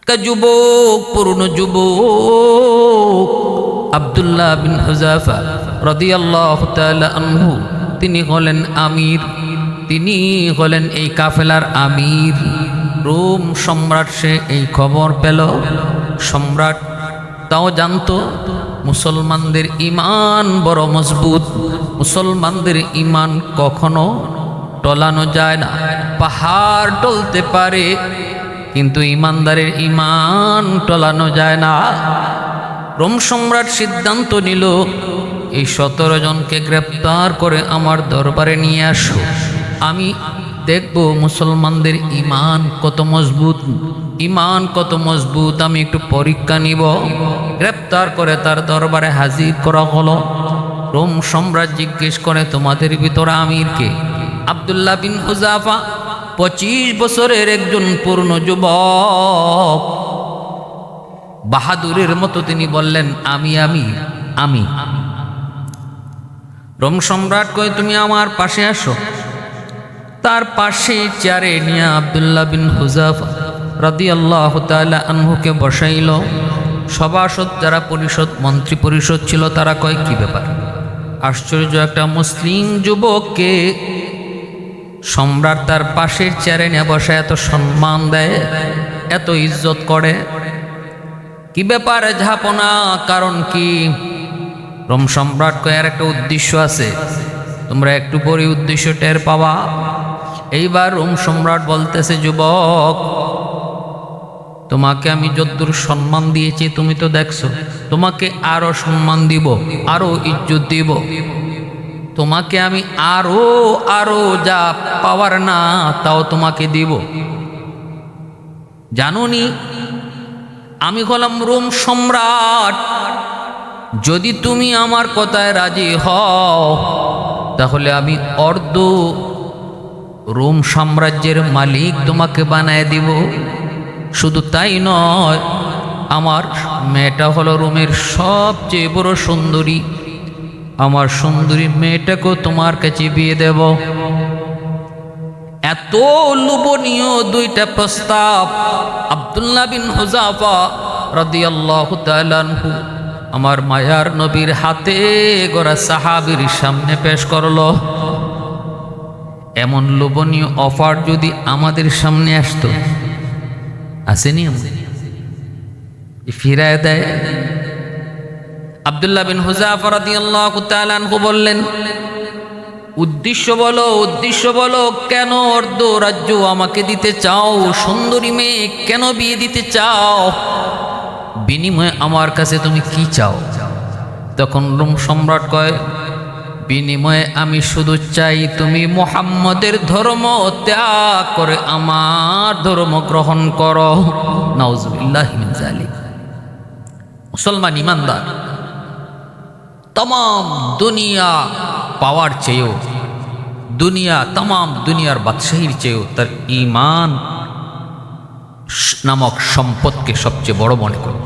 যুবক, পূর্ণ যুবক আব্দুল্লাহ বিন হুযাফা রাদিয়াল্লাহু তাআলা আনহু, তিনি হলেন আমির, তিনি হলেন এই কাফেলার আমির। রোম সম্রাট সে এই খবর পেল। সম্রাট তাও জানতো মুসলমানদের ঈমান বড় মজবুত, মুসলমানদের ঈমান কখনো টলানো যায় না। পাহাড় টলতে পারে কিন্তু ঈমানদারের ঈমান টলানো যায় না। রোম সম্রাট সিদ্ধান্ত নিল, এই 17 জনকে গ্রেপ্তার করে আমার দরবারে নিয়ে আসো, আমি দেখব মুসলমানদের ঈমান কত মজবুত, ঈমান কত মজবুত, আমি একটু পরীক্ষা নিব। গ্রেপ্তার করে তার দরবারে হাজির করা হলো। রোম সম্রাট জিজ্ঞেস করে, তোমাদের ভিতরে আমির কে? আব্দুল্লাহ বিন হুযাফা 25 বছরের একজন পূর্ণ যুবক, বাহাদুরের মতো তিনি বললেন, আমি আমি আমি রোম সম্রাট কয়, তুমি আমার পাশে আসো। তার পাশে চেয়ারে নিয়ে আব্দুল্লাহ বিন হুযাফা রাদিয়াল্লাহু তাআলা আনহুকে বসাইল। সভাসদ যারা পরিষদ, মন্ত্রী পরিষদ ছিল, তারা কয়, কি ব্যাপার? আশ্চর্য, একটা মুসলিম যুবককে সম্রাট তার পাশের চেয়ারে নিয়ে বসায় এত সম্মান দেয়, এত ইজ্জত করে, কি ব্যাপার? ঝাপনা, কারণ কি? রোম সম্রাট কয়, আর একটা উদ্দেশ্য আছে, তোমরা একটু পরে উদ্দেশ্য টের পাবা। এইবার রোম সম্রাট বলতেছে, যুবক, তোমাকে আমি যতদূর সম্মান দিয়েছি তুমি তো দেখছো, তোমাকে আরো সম্মান দিব, আরো ইজ্জত দিব, তোমাকে আমি আরো আরো যা পাওয়ার না তাও তোমাকে দিব। জানোনি আমি হলাম রোম সম্রাট, যদি তুমি আমার কথায় রাজি হও তাহলে আমি অর্ধ রোম সাম্রাজ্যের মালিক তোমাকে বানায় দিব। শুধু তাই নয়, আমার মেয়েটা হলো রোমের সবচেয়ে বড় সুন্দরী, আমার সুন্দরী মেয়েটাকেও তোমার কাছে বিয়ে দেব। এত লোভনীয় দুইটা প্রস্তাব আব্দুল্লাহ বিন হুযাফা রাদিয়াল্লাহু তাআলা আনহু আমার মায়ার নবীর হাতে গড়া সাহাবীর সামনে পেশ করলো। এমন লোভনীয় অফার যদি আমাদের সামনে আসতো, আসেনি, ফিরায় দেয়। আব্দুল্লাহ বিন হুযাফা রাদিয়াল্লাহু তাআলা আনহু বললেন, উদ্দেশ্য বলো, উদ্দেশ্য বলো, কেন অর্ধ রাজ্য আমাকে দিতে চাও? সুন্দরী মেয়ে কেন বিয়ে দিতে চাও? বিনিময়ে আমার কাছে তুমি কি চাও? তখন রোম সম্রাট কয়, বিনিময়ে আমি শুধু চাই তুমি মুহাম্মদের ধর্ম ত্যাগ করে আমার ধর্ম গ্রহণ করো। নাউজুবিল্লাহি মিন যালিক। মুসলমান ইমানদার তাম দুনিয়া পাওয়ার চেয়েও, দুনিয়া তাম দুনিয়ার বাদশাহীর চেয়েও তার ঈমান নামক সম্পদকে সবচেয়ে বড় মনে করে।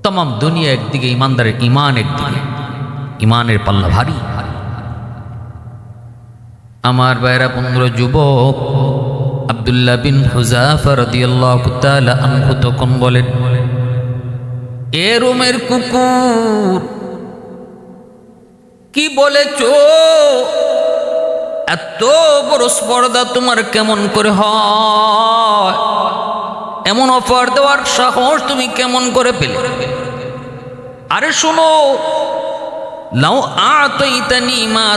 তাম দুনিয়া একদিকে, ইমানদারের ঈমান একদিকে, ঈমানের পাল্লা ভারী। আমার বাইরা 15 যুবক আব্দুল্লাহ বিন হুযাফা রাদিয়াল্লাহু তাআলা আনহু তখন বলেন, এ রোমের কুকুর, কি বলেছ? এত বড় স্পর্ধা তোমার কেমন করে হয়? এমন অফার দেওয়ার সাহস তুমি কেমন করে পেলে? আরে শোনো, লাউ আতাইতানি মা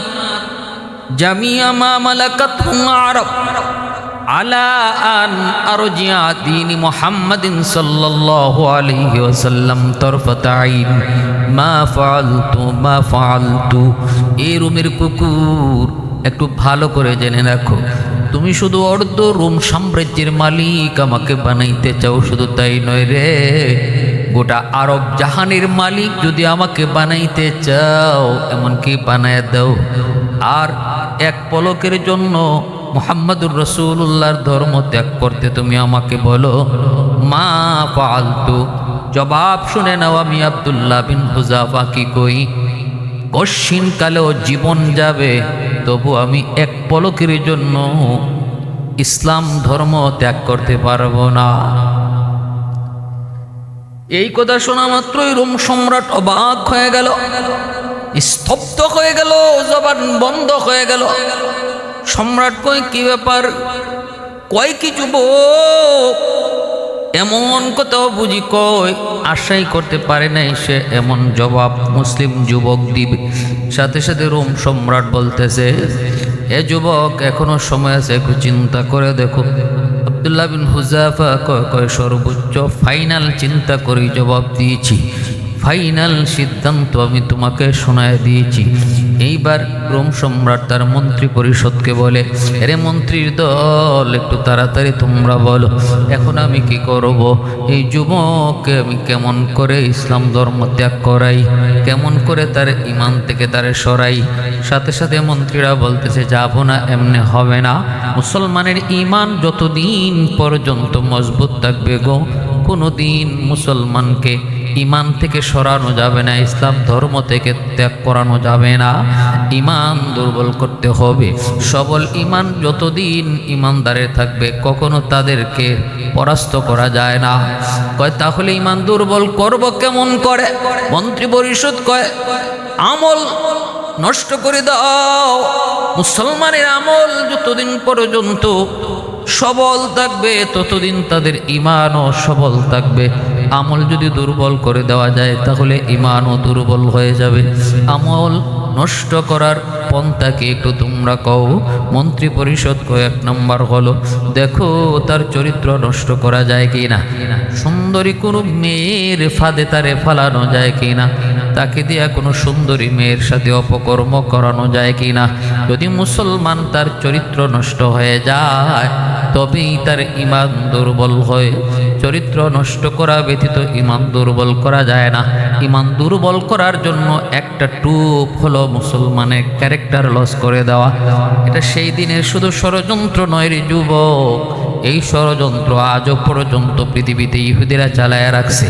জামিয়া মা মালাকাতুল আরব আলা আন আরজিয়া দীন মুহাম্মাদিন সাল্লাল্লাহু আলাইহি ওয়াসাল্লাম তরফাত আইন মা ফাআলতু। এই রোমের কুকুর, একটু ভালো করে জেনে রাখো, তুমি শুধু অর্ধ রোম সাম্রাজ্যের মালিক আমাকে বানাইতে চাও, শুধু তাই নয় রে, গোটা আরব জাহানের মালিক যদি আমাকে বানাইতে চাও, এমনকি বানায় দাও। আর এক পলকের জন্য মুহাম্মদুর রাসূলুল্লাহর ধর্ম ত্যাগ করতে তুমি আমাকে বলো, মা ফাআলতু। জবাব শুনে নাও, আমি আব্দুল্লাহ বিন হুযাফা কি কই, কশিন কালেও জীবন যাবে তবু আমি এক পলকের জন্য ইসলাম ধর্ম ত্যাগ করতে পারবো না। এই কথা শোনা মাত্রই রোম সম্রাট অবাক হয়ে গেল, স্তব্ধ হয়ে গেল, জবান বন্ধ হয়ে গেল। সম্রাট কয় কি ব্যাপার, কয় কি যুবক, এমন কথাও বুঝি কয়, আশাই করতে পারে নাই সে এমন জবাব মুসলিম যুবক দিবে। সাথে সাথে রোম সম্রাট বলতেছে, এ যুবক এখনো সময় আছে, একটু চিন্তা করে দেখো। আব্দুল্লাহ বিন হুযাফা কয় সর্বোচ্চ ফাইনাল চিন্তা করে জবাব দিয়েছি, ফাইনাল সিদ্ধান্ত আমি তোমাকে শোনায় দিয়েছি। এইবার রোম সম্রাট তার মন্ত্রী পরিষদকে বলে, আরে মন্ত্রীর দল একটু তাড়াতাড়ি তোমরা বলো, এখন আমি কি করব? এই যুবককে আমি কেমন করে ইসলাম ধর্ম ত্যাগ করাই, কেমন করে তার ইমান থেকে তারে সরাই? সাথে সাথে মন্ত্রীরা বলতেছে, যাবো না, এমনি হবে না। মুসলমানের ইমান যতদিন পর্যন্ত মজবুত থাকবে গো, কোনো দিন মুসলমানকে ইমান থেকে সরানো যাবে না, ইসলাম ধর্ম থেকে ত্যাগ করানো যাবে না। ইমান দুর্বল করতে হবে। সবল ইমান যতদিন ইমানদারের থাকবে, কখনো তাদেরকে পরাস্ত করা যায় না। কয় তাহলে ইমান দুর্বল করব কেমন করে? মন্ত্রী পরিষদ কয়, আমল নষ্ট করে দাও। মুসলমানের আমল যতদিন পর্যন্ত সবল থাকবে, ততদিন তাদের ইমানও সবল থাকবে। আমল যদি দুর্বল করে দেওয়া যায়, তাহলে ইমানও দুর্বল হয়ে যাবে। আমল নষ্ট করার পন্থাকে একটু তোমরা কও। মন্ত্রী পরিষদ কয়েক নম্বর হলো, দেখো তার চরিত্র নষ্ট করা যায় কি না, সুন্দরী কোনো মেয়ের ফাঁদে তারে ফালানো যায় কি না, তাকে দিয়া কোনো সুন্দরী মেয়ের সাথে অপকর্ম করানো যায় কি না। যদি মুসলমান তার চরিত্র নষ্ট হয়ে যায়, তবেই তার ইমান দুর্বল হয়। চরিত্র নষ্ট করা ব্যতীত ইমান দুর্বল করা যায় না। ইমান দুর্বল করার জন্য একটা টুপ হলো মুসলমানের ক্যারেক্টার লস করে দেওয়া। এটা সেই দিনের শুধু ষড়যন্ত্র নয় রে যুবক, এই ষড়যন্ত্র আজও পর্যন্ত পৃথিবীতে ইহুদিরা চালায় রাখছে।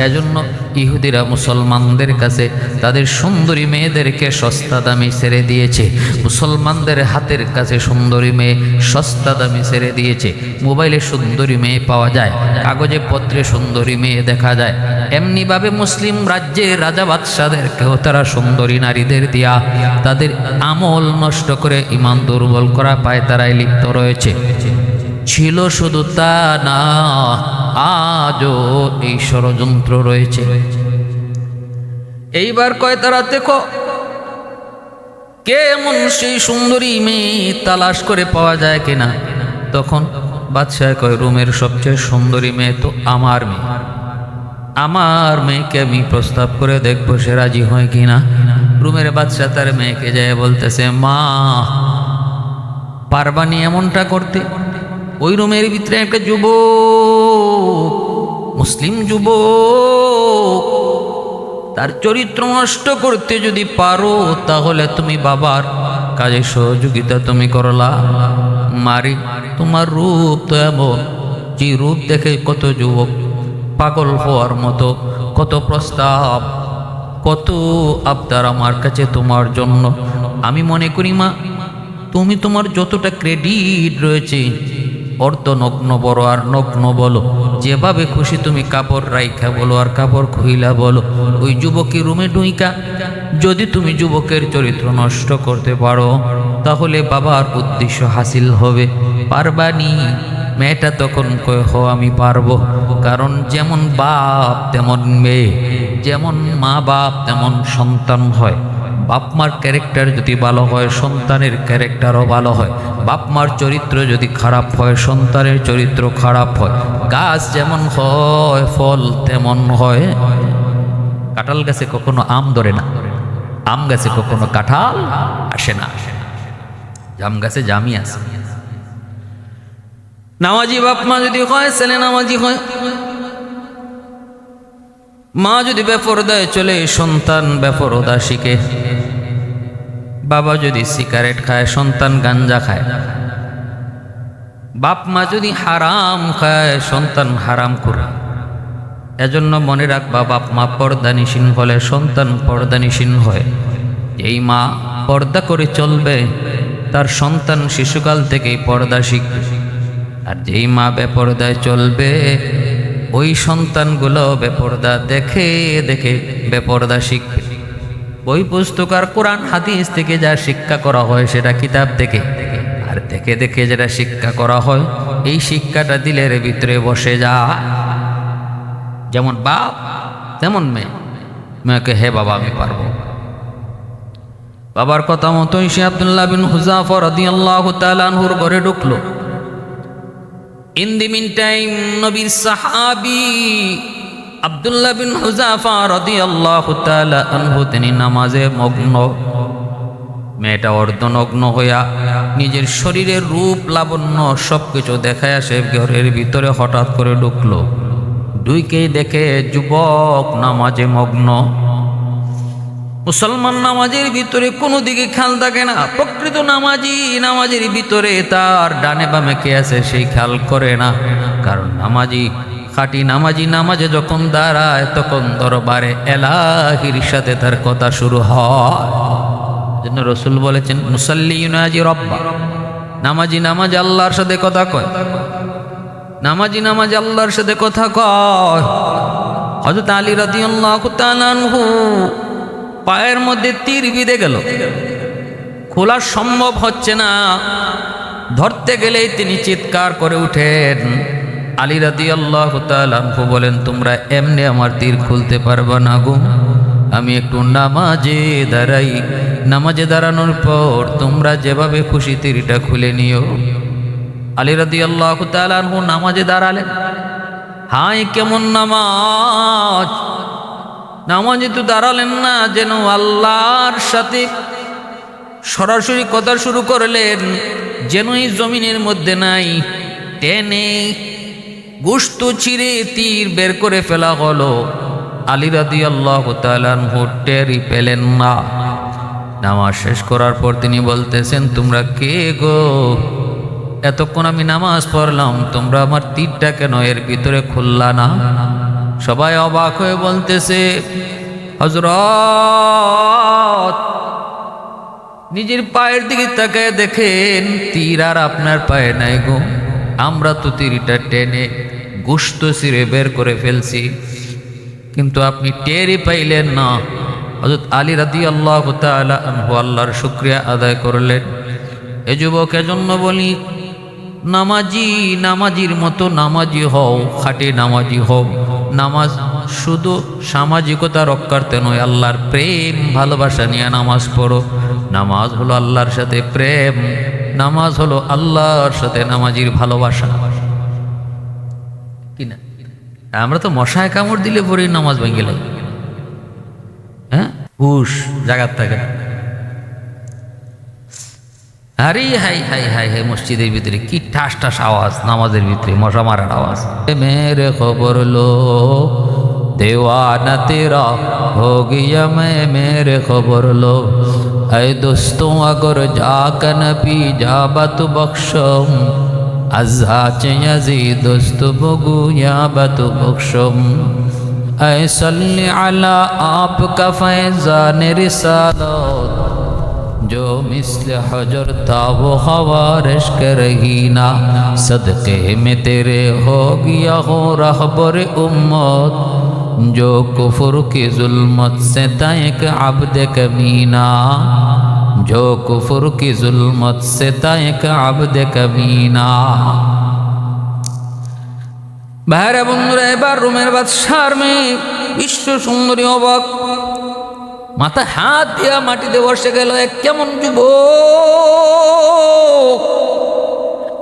এজন্য ইহুদিরা মুসলমানদের কাছে তাদের সুন্দরী মেয়েদেরকে সস্তা দামে ছেড়ে দিয়েছে। মুসলমানদের হাতের কাছে সুন্দরী মেয়ে সস্তা দামে ছেড়ে দিয়েছে। মোবাইলে সুন্দরী মেয়ে পাওয়া যায়, কাগজে পত্রে সুন্দরী মেয়ে দেখা যায়। এমনিভাবে মুসলিম রাজ্যের রাজা বাদশাদেরকেও তারা সুন্দরী নারীদের দিয়া তাদের আমল নষ্ট করে ইমান দুর্বল করা পায় তারাই লিপ্ত রয়েছে। ছিল শুধু তা না, আজও এই ষড়যন্ত্র রয়েছে। এইবার কয় তারা, দেখো কেমন সেই সুন্দরী মেয়ে তালাশ করে পাওয়া যায় কিনা। তখন বাদশাহ কয়, রোমের সবচেয়ে সুন্দরী মেয়ে তো আমার মেয়ে, আমার মেয়েকে আমি প্রস্তাব করে দেখবো সে রাজি হয় কিনা। রোমের বাদশাহ তার মেয়েকে যায় বলতেছে, মা পারবানি এমনটা করতে? ওই রুমের ভিতরে একটা যুবক, মুসলিম যুবক, তার চরিত্র নষ্ট করতে যদি পারো, তাহলে তুমি বাবার কাজে সহযোগিতা তুমি করলা। মারি, তোমার রূপ তো এমন, যে রূপ দেখে কত যুবক পাগল হওয়ার মতো, কত প্রস্তাব, কত আবদার আমার কাছে তোমার জন্য। আমি মনে করি মা, তুমি তোমার যতটা ক্রেডিট রয়েছে, অর্ধনগ্ন বড় আর নগ্ন বলো, যেভাবে খুশি তুমি কাপড় রাইখা বলো আর কাপড় খুইলা বলো, ওই যুবকের রুমে ঢুইকা যদি তুমি যুবকের চরিত্র নষ্ট করতে পারো, তাহলে বাবার উদ্দেশ্য হাসিল হবে। পারবানি? মেয়েটা তখন কয়, হ আমি পারবো, কারণ যেমন বাপ তেমন মেয়ে, যেমন মা বাপ তেমন সন্তান হয়। বাপ মার ক্যারেক্টার যদি ভালো হয়, সন্তানের ক্যারেক্টারও ভালো হয়। বাপ মার চরিত্র যদি খারাপ হয়, সন্তানের চরিত্র খারাপ হয়। গাছ যেমন হয়, ফল তেমন হয়। কাঁঠাল গাছে কখনো আম ধরে না, আম গাছে কখনো কাঁঠাল আসে না, জাম গাছে জামই আসে। নামাজি বাপ মা যদি হয়, ছেলে নামাজি হয়। মা যদি বেপরদায় চলে, সন্তান বেপরদা শিখে। বাবা যদি সিগারেট খায়, সন্তান গাঞ্জা খায়। বাপ মা যদি হারাম খায়, সন্তান হারাম করে। এজন্য মনে রাখবা, বাপ মা পর্দানিসীন হলে সন্তান পর্দানিসীন হয়। এই মা পর্দা করে চলবে, তার সন্তান শিশুকাল থেকেই পর্দা শিখবে। আর যেই মা বেপরদায় চলবে, ওই সন্তানগুলো বেপরদা দেখে দেখে বেপরদা শিখবে। বই পুস্তক আর কোরআন হাদিস থেকে যা শিক্ষা করা হয় সেটা কিতাব থেকে, আর দেখে দেখে যেটা শিক্ষা করা হয় এই শিক্ষাটা দিলের ভিতরে বসে যায়। যেমন বাপ তেমন মেয়েকে হে বাবা আমি পারবো। বাবার কথা মতোই সে আব্দুল্লাহ বিন হুযাফা রাদিয়াল্লাহু তাআলা আনহুর ঘরে ঢুকলো। ইন দি মিন টাইম নবীর সাহাবী আব্দুল্লাহ বিন হুযাফা রাদিয়াল্লাহু তাআলা আনহু তিনি নামাজে মগ্ন। মেয়েটা অর্ধনগ্ন হইয়া নিজের শরীরের রূপ লাবণ্য সবকিছু দেখায় সে ঘরের ভিতরে হঠাৎ করে ঢুকলো। ঢুকেই দেখে যুবক নামাজে মগ্ন। মুসলমান নামাজের ভিতরে কোনো দিকে খেয়াল থাকে না। প্রকৃত নামাজের ভিতরে তার ডানে বামে কে আছে সেই খেয়াল করে না। কারণ খাঁটি নামাজে যখন দাঁড়ায় তখন দরবারে এলাহির সাথে তার কথা শুরু হয়। জন্য রাসূল বলেছেন মুসাল্লি ইউনাজি রব্বা, নামাজ আল্লাহর সাথে কথা কয়। নামাজ আল্লাহর সাথে কথা কয়। হযরত আলী রাদিয়াল্লাহু তাআলা আনহু পায়ের মধ্যে তীর বিঁধে গেল, খোলা সম্ভব হচ্ছে না। ধরতে গেলেই তিনি চিৎকার করে উঠেন। আলী রাদিয়াল্লাহু তাআলা আনহু বলেন তোমরা এমনি আমার তীর খুলতে পারবে না গো, আমি একটু নামাজে দাঁড়াই, নামাজে দাঁড়ানোর পর তোমরা যেভাবে খুশি তীরটা খুলে নিও। আলী রাদিয়াল্লাহু তাআলা আনহু নামাজে দাঁড়ালেন। হাই কেমন নামাজে তো দাঁড়ালেন না, যেন আল্লাহর সাথে সরাসরি কথা শুরু করলেন। যেন এই জমিনের মধ্যে নাই, টেনে গোশত ছিঁড়ে তীর বের করে ফেলা হলো। আলী রাদিয়াল্লাহু তাআলা আনহু টেরই পেলেন না। নামাজ শেষ করার পর তিনি বলতেছেন তোমরা কে গো? এতক্ষণ আমি নামাজ পড়লাম, তোমরা আমার তীরটা কেন এর ভিতরে খুললা না? সবাই অবাক হয়ে বলতেছে হযরত নিজের পায়ের দিকে তাকায় দেখেন তীর আর আপনার পায়ে নাই গো, আমরা তো তীরটা টেনে গোশত ছিঁড়ে বের করে ফেলছি, কিন্তু আপনি টেরই পাইলেন না। হযরত আলী রাদিয়াল্লাহু তাআলা আনহু আল্লাহর শুকরিয়া আদায় করলেন। এ যুবক এজন্য বলি নামাজির মতো নামাজি হও, খাঁটি নামাজি হও। নামাজ শুধু সামাজিকতা রক্ষার্থে নয়, আল্লাহর প্রেম ভালোবাসা নিয়ে নামাজ পড়ো। নামাজ হলো আল্লাহর সাথে প্রেম, নামাজ হলো আল্লাহর সাথে নামাজির ভালোবাসা। কিনা আমরা তো মশায় কামড় দিলে পরে নামাজ ভেঙে লাগে, হ্যাঁ হুশ জাগাত থাকে না। আরে হাই হাই হাই হাই, মসজিদের ভিতরে কি ঠাস ঠাস আওয়াজ, নামাজের ভিতরে মশা মারার আওয়াজ। মেরে খবর লো দেওয়ানা তেরা হো গিয়া মেরে খবর লো, ऐ दोस्तों अगर जाकर नबी जाबत बख्शम, अज़ाचे यज़ी दोस्त बगु याबत बख्शम, ऐ सल्ली अला आपका फैज़ान रिसालत, जो मिस्ल हजर था वो ख़वारिश रही ना, सदक़े में तेरे हो गया हो रहबर उम्मत, जो कुफर की जुल्मत से तयक अब्द कमीना, जो कुफर की जुल्मत से तयक अब्द कमीना। ভাইরা বন্ধুরা, এবার রোমের বাদশার মেয়ে বিশ্ব সুন্দরী অবাক, মাথা হাত দিয়া মাটিতে বসে গেল। এক কেমন যুবক,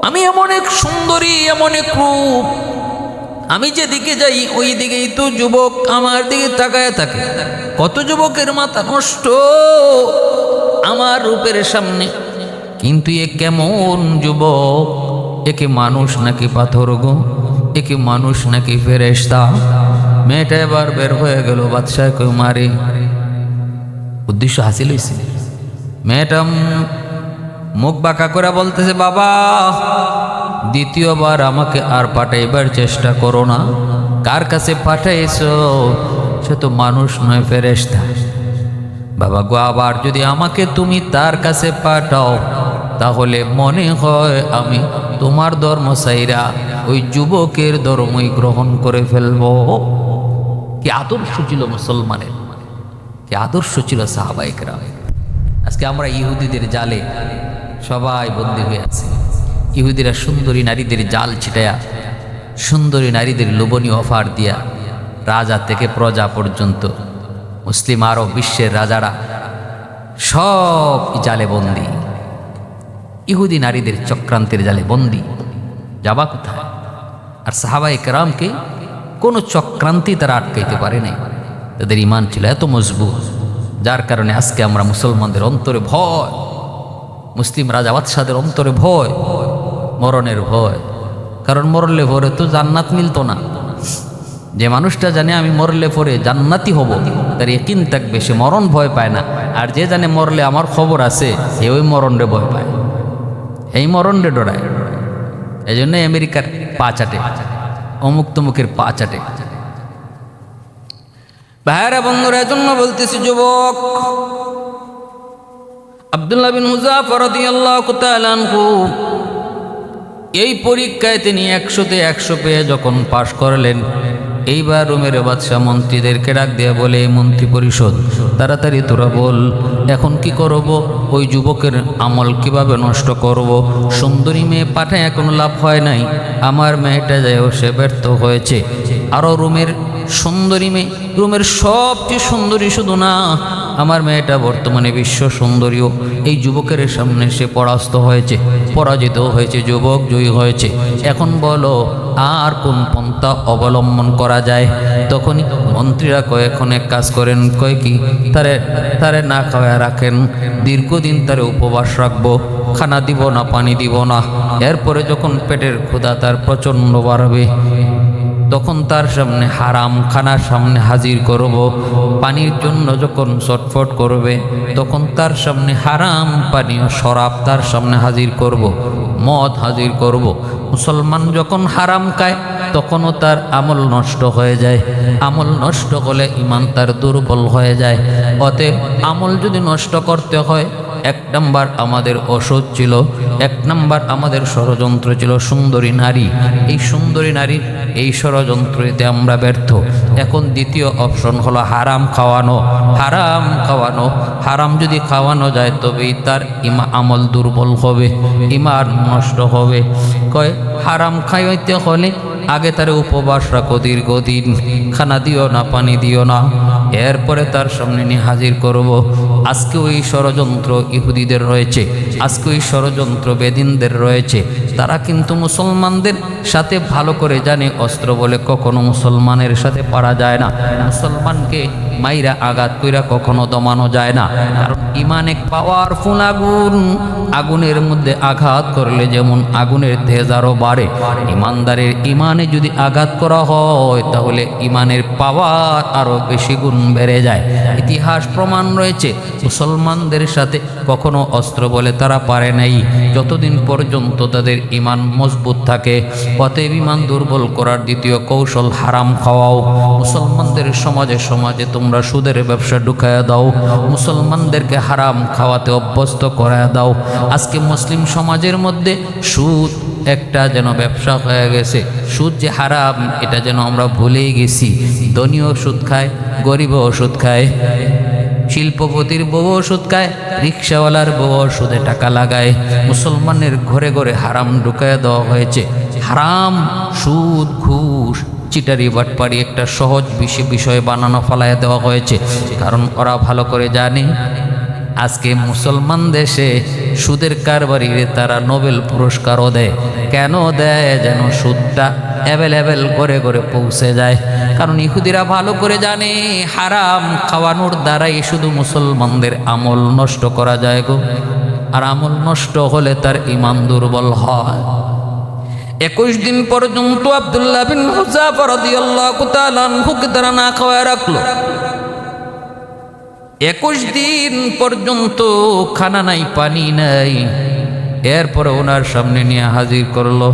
আমি এমন এক সুন্দরী, এমন এক রূপ, আমি যেদিকে যাই ওই দিকেই তো যুবক আমার দিকে তাকায় থাকে। কত যুবকের মাথা নষ্ট আমার রূপের সামনে, কিন্তু এ কেমন যুবক? একে মানুষ নাকি পাথর গো? একে মানুষ নাকি ফেরেশতা? মেয়েটা এবার বের হয়ে গেল, বাদশাহকে মারে। উদ্দেশ্য হাসিল হয়েছে। মেয়েটা মুখ বাঁকা করে বলতেছে, বাবা দ্বিতীয়বার আমাকে আর পাঠাইবার চেষ্টা করো না। কার কাছে পাঠাইছো? সে তো মানুষ নয়, ফেরেশতা। বাবা গো, আবার যদি আমাকে তুমি তার কাছে পাঠাও তাহলে মনে হয় আমি তোমার ধর্ম ছাইরা ওই যুবকের ধর্মই গ্রহণ করে ফেলব। কি আদর্শ ছিল মুসলমানের, কি আদর্শ ছিল সাহাবায়ে কেরাম। আজকে আমরা ইহুদিদের জালে সবাই বন্দী হয়ে আছি। ইহুদিরা সুন্দরী নারীদের জাল ছিটায়া, সুন্দরী নারীদের লোভনীয় অফার দিয়া রাজা থেকে প্রজা পর্যন্ত মুসলিম আরব বিশ্বের রাজারা সব জালে বন্দী। ইহুদি নারীদের চক্রান্তের জালে বন্দী, যাবা কোথায়? আর সাহাবায়ে কেরামকে কোনো চক্রান্তি তারা আটকাইতে পারে নাই। তাদের ঈমান ছিল এত মজবুত, যার কারণে আজকে আমরা মুসলমানদের অন্তরে ভয়, মুসলিম রাজা বাদশাদের অন্তরে ভয়, মরণের ভয়। কারণ মরলে পরে তো জান্নাত মিলতো না। যে মানুষটা জানে আমি মরলে পরে জান্নাতি হব, তার ইয়াকিন থাকবে, সে মরণ ভয় পায় না। আর যে জানে মরলে আমার খবর আছে, সে ওই মরণরে ভয় পায়, এই মরণরে ডরায়। এই জন্য আমেরিকার পা চাটে, অমুক তমুকের পা চাটে। ভাইরা বন্ধুরা, এজন্য বলতেছি যুবক, আব্দুল্লাহ বিন হুযাফা রাদিয়াল্লাহু তাআলা আনহু এই পরীক্ষায় তিনি 100তে 100 পেয়ে যখন পাশ করলেন, এইবার রোমের বাদশাহ মন্ত্রীদেরকে ডাক দিয়ে বলে, মন্ত্রী পরিষদ, তাড়াতাড়ি তোরা বল এখন কি করব, ওই যুবকের আমল কিভাবে নষ্ট করব? সুন্দরী মেয়ে পাঠায় কোনো লাভ হয় নাই, আমার মেয়েটা যায়ও সে ব্যর্থ হয়েছে। আরও রোমের সুন্দরী মেয়ে, রোমের সবচেয়ে সুন্দরী শুধু না, আমার মেয়েটা বর্তমানে বিশ্ব সুন্দরীও। এই যুবকের সামনে সে পরাস্ত হয়েছে, পরাজিত হয়েছে, যুবক জয়ী হয়েছে। এখন বলো আর কোন পন্থা অবলম্বন করা যায়? তখনই মন্ত্রীরা কয়, এখন এক কাজ করেন, কয় কি, তারে না খাওয়া রাখেন, দীর্ঘদিন তারে উপবাস রাখবো, খানা দিব না, পানি দিব না। এরপরে যখন পেটের ক্ষুধা তার প্রচণ্ড বাড়বে, তখন তার সামনে হারাম খানার সামনে হাজির করব। পানির জন্য যখন ছটফট করবে, তখন তার সামনে হারাম পানীয় শরাব তার সামনে হাজির করব, মদ হাজির করব। মুসলমান যখন হারাম খায়, তখনও তার আমল নষ্ট হয়ে যায়। আমল নষ্ট হলে ঈমান তার দুর্বল হয়ে যায়। অতএব আমল যদি নষ্ট করতে হয়, 1 নাম্বার আমাদের ওষুধ ছিল, 1 নাম্বার আমাদের ষড়যন্ত্র ছিল সুন্দরী নারী। এই সুন্দরী নারী, এই ষড়যন্ত্রতে আমরা ব্যর্থ। এখন দ্বিতীয় অপশন হলো হারাম খাওয়ানো। হারাম খাওয়ানো, হারাম যদি খাওয়ানো যায় তবেই তার আমল দুর্বল হবে, ঈমান নষ্ট হবে। কয় হারাম খাইতে হলে আগে তারে উপবাস রাখো দীর্ঘদিন, খানা দিও না, পানি দিও না, এরপরে তার সামনে নিয়ে হাজির করব। আজকে ওই ষড়যন্ত্র ইহুদিদের রয়েছে, আজকে ওই ষড়যন্ত্র বেদিনদের রয়েছে। তারা কিন্তু মুসলমানদের সাথে ভালো করে জানে, অস্ত্র বলে কখনো মুসলমানের সাথে পারা যায় না। মুসলমানকে মাইরা আঘাত কইরা কখনো দমানো যায় না। কারণ ঈমান এক পাওয়ারফুল আগুন, আগুনের মধ্যে আঘাত করলে যেমন আগুনের তেজ আরো বাড়ে, ঈমানদারের ঈমানে যদি আঘাত করা হয় তাহলে ঈমানের পাওয়ার আরো বেশি গুণ বেড়ে যায়। ইতিহাস প্রমাণ রয়েছে, মুসলমানদের সাথে কখনো অস্ত্র বলে তারা পারে নাই, যতদিন পর্যন্ত তাদের ঈমান মজবুত থাকে। অতএব ঈমান দুর্বল করার দ্বিতীয় কৌশল হারাম খাওয়াও। মুসলমানদের সমাজে সমাজে তোমরা সুদের ব্যবসা ঢুকায়া দাও, মুসলমানদেরকে হারাম খাওয়াতে অভ্যস্ত করায়া দাও। আজকে মুসলিম সমাজের মধ্যে সুদ একটা যেন ব্যবসা হয়ে গেছে। সুদ যে হারাম এটা যেন আমরা ভুলেই গেছি। ধনীও সুদ খায়, গরিবও সুদ খায়, শিল্পপতির বউ ওষুধ খায়, রিক্সাওয়ালার বউ ওষুধে টাকা লাগায়। মুসলমানের ঘরে ঘরে হারাম ঢুকায় দেওয়া হয়েছে। হারাম, সুদ, ঘুষ, চিটারি বাটপারি একটা সহজ বিষয় বানানো ফেলায় দেওয়া হয়েছে। কারণ ওরা ভালো করে জানে আজকে মুসলমান দেশে সুদের কারবারিরে তারা নোবেল পুরস্কারও দেয়। কেন দেয়? যেন সুদটা অ্যাভেলেবেল করে করে পৌঁছে যায়। কারণ ইহুদিরা ভালো করে জানে হারাম খাওয়ানোর দ্বারাই শুধু মুসলমানদের আমল নষ্ট করা যায় গো। আর আমল নষ্ট হলে তার ঈমান দুর্বল হয়। 21 দিন পর্যন্ত আব্দুল্লাহ বিন হুযাফা রাদিয়াল্লাহু তাআলা আনহুকে তারা না খাওয়ায় রাখলো। 21 দিন পর্যন্ত খানা নাই, পানি নাই। এরপরে ওনার সামনে নিয়ে হাজির করলো।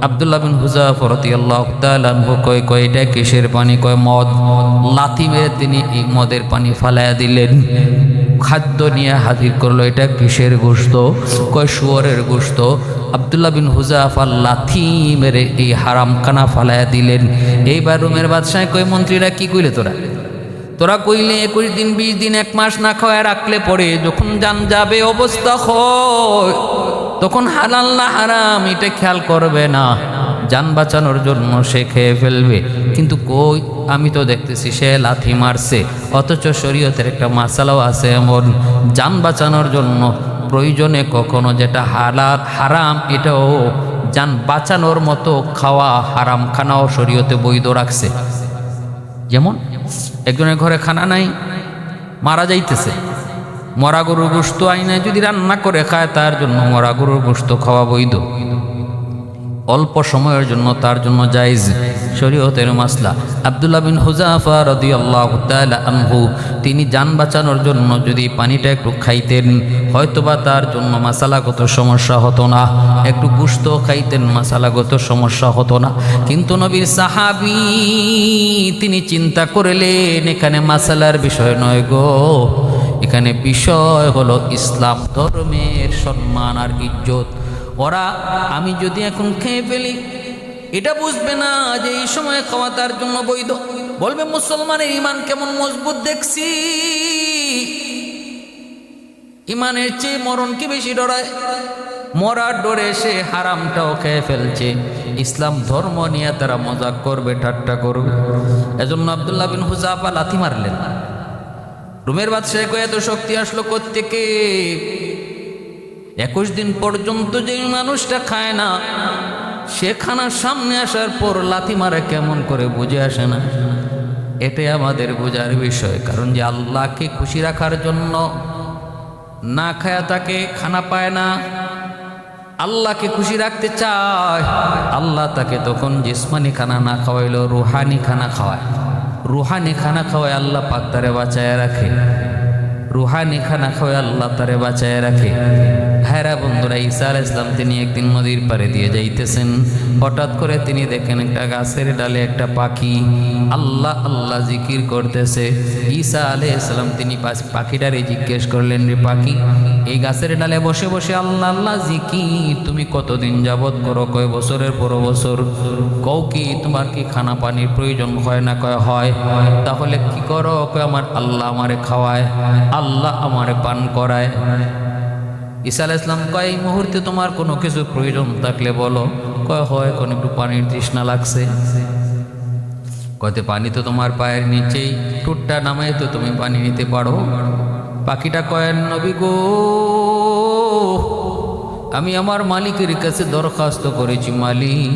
আব্দুল্লাহ বিন হুযাফা রাদিয়াল্লাহু তাআলা আনহু কয় এটা কিসের পানি? কয় মদ। লাথি মেরে তিনি এই মদের পানি ফালাইয়া দিলেন। খাদ্য নিয়ে হাজির করলো, এটা কিসের গোশত? কয় শুয়োরের গোশত। আব্দুল্লাহ বিন হুযাফা লাথি মেরে এই হারাম খানা ফালাইয়া দিলেন। এইবার রোমের বাদশাহ কয় মন্ত্রীরা কি কইলে তোরা কইলে 21 দিন 20 দিন 1 মাস না খাওয়ায় রাখলে পরে যখন জান যাবে অবস্থা হয় তখন হালাল না হারাম এটা খেয়াল করবে না, জান বাঁচানোর জন্য সে খেয়ে ফেলবে। কিন্তু কই আমি তো দেখতেছি সে লাথি মারছে, অথচ শরীয়তের একটা মাসালাও আছে এমন, জান বাঁচানোর জন্য প্রয়োজনে কখনো যেটা হালাল হারাম এটাও জান বাঁচানোর মতো খাওয়া হারাম খানাও শরীয়তে বৈধ রাখছে। যেমন একজনের ঘরে খানা নাই, মারা যাইতেছে, মরা গরুর গোশত আইনে যদি রান্না করে খায় তার জন্য মরা গরুর গোশত খাওয়া বৈধ, অল্প সময়ের জন্য তার জন্য জায়েজ, শরীয়তের মাসলা। আব্দুল্লাহ বিন হুযাফা রাদিয়াল্লাহু তাআলা আনহু তিনি জান বাঁচানোর জন্য যদি পানিটা একটু খাইতেন হয়তোবা তার জন্য মাসালাগত সমস্যা হতো না, একটু গোশত খাইতেন মাসালাগত সমস্যা হতো না। কিন্তু নবীর সাহাবী তিনি চিন্তা করলেন এখানে মাসালার বিষয় নয় গো, এখানে বিষয় হলো ইসলাম ধর্মের সম্মান আর ইজ্জত। ওরা আমি যদি এখন খেয়ে ফেলি এটা বুঝবে না যে এই সময় খাওয়া তার জন্য বৈধ, বলবে মুসলমানের ইমান কেমন মজবুত দেখছি, ইমানের চেয়ে মরণকে বেশি ডরায়, মরার ডরে সে হারামটাও খেয়ে ফেলছে। ইসলাম ধর্ম নিয়ে তারা মজাক করবে, ঠাট্টা করবে। এজন্য আব্দুল্লাহ বিন হুযাফা লাথি মারলেন। রোমের বাদশাহ কয়ে এত শক্তি আসলো কোত্থেকে? 21 দিন পর্যন্ত যে মানুষটা খায় না সে খানার সামনে আসার পর লাথি মারে কেমন করে বুঝে আসে না? এটাই আমাদের বোঝার বিষয়। কারণ যে আল্লাহকে খুশি রাখার জন্য না খায়া তাকে খানা পায় না, আল্লাহকে খুশি রাখতে চায়, আল্লাহ তাকে তখন জিসমানি খানা না খাওয়াইলো রুহানি খানা খাওয়ায়। রুহানি খানা খাওয়ায় আল্লাহ পাক তারে বাঁচায় রাখে, রুহানি খানা খাওয়ায় আল্লাহ তারে বাঁচায় রাখে। হ্যাঁ বন্ধুরা, ঈসা আলাইহিস সালাম তিনি একদিন নদীর পাড়ে দিয়ে যাইতেছেন, হঠাৎ করে তিনি দেখেন একটা গাছের ডালে একটা পাখি আল্লাহ আল্লাহ জিকির করতেছে। ঈসা আলাইহিস সালাম তিনি পাখিটারে জিজ্ঞেস করলেন, রে পাখি এই গাছের ডালে বসে বসে আল্লাহ আল্লাহ জিকির তুমি কতদিন যাবত করো? কয় বছরের পর বছর। কও কি তোমার কি খানা পানির প্রয়োজন হয় না? কয় হয়। তাহলে কি করো? কয় আমার আল্লাহ আমারে খাওয়ায়, আল্লাহ আমারে পান করায়। ঈসা আলাইহিস সালাম কয় এই মুহূর্তে তোমার কোনো কিছু প্রয়োজন থাকলে বলো। কয় হয়, কোন একটু পানির তৃষ্ণা লাগছে। কয়তে পানি তো তোমার পায়ের নিচেই, টুটটা নামাই তো তুমি পানি নিতে পারো। পাখিটা কয় নবী গো আমি আমার মালিকের কাছে দরখাস্ত করেছি, মালিক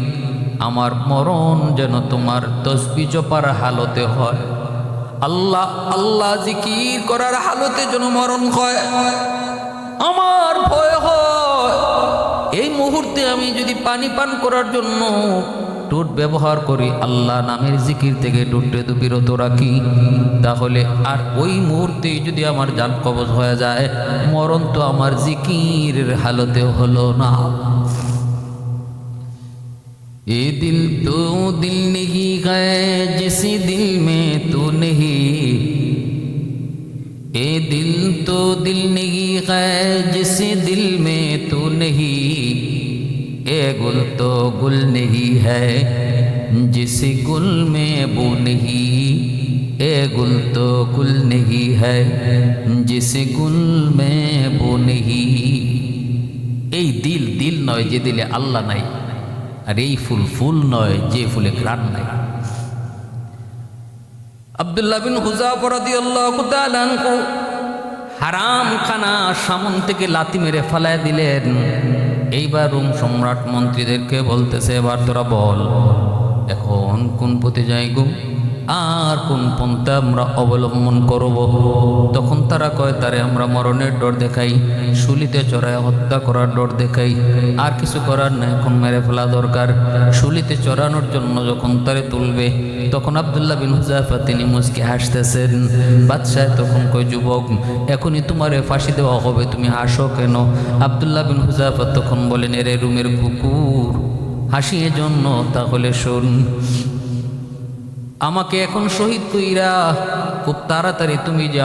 আমার মরণ যেন তোমার তসবিহ জপার হালতে হয়, আল্লাহ আল্লাহ জিকির করার হালতে যেন মরণ হয়। আমার ভয় হয় এই মুহূর্তে আমি যদি পানি পান করার জন্য টুট ব্যবহার করি, আল্লাহ নামের জিকির থেকে টুটে তো বিরত রাখি, তাহলে আর ওই মুহূর্তে যদি আমার জান কবজ হয়ে যায়, মরণ তো আমার জিকিরের হালতে হলো না। এ দিল তো দিল নেহি গায়ে জিসি দিল মে তু নেহি, ए दिल तो दिल नहीं है जिस दिल में तू नहीं, ए गुल तो गुल नहीं है जिस गुल में बू नहीं, ए गुल तो गुल नहीं है जिस गुल में बू नहीं। এই দিল দিল নয় যে দিলে আল্লাহ নাই, আর এই ফুল ফুল নয় যে ফুলে ঘ্রাণ নাই। আব্দুল্লাহ বিন হুযাফা রাদিয়াল্লাহু তাআলা আনহু হারাম খানা সামন থেকে লাথি মেরে ফালায় দিলেন। এইবার রোম সম্রাট মন্ত্রীদেরকে বলতেছে, এবার তোরা বল এখন কোন পথে যাই গো, আর কোন পন্থা আমরা অবলম্বন করব? তখন তারা কয় তারে আমরা মরণের ডর দেখাই, শুলিতে চড়ায় হত্যা করার ডর দেখাই, আর কিছু করার না, এখন মেরে ফেলা দরকার। শুলিতে চড়ানোর জন্য যখন তারে তুলবে তখন আব্দুল্লাহ বিন হুযাফা তিনি মুচকি হাসতেছেন। বাদশাহ তখন কয় যুবক এখনই তোমারে ফাঁসি দেওয়া হবে, তুমি হাসো কেন? আব্দুল্লাহ বিন হুযাফা তখন বলেন, এরে রুমের কুকুর হাসি এজন্য, তাহলে শোন, আমাকে এখন শহীদ কইরা খুব তাড়াতাড়ি তুমি যে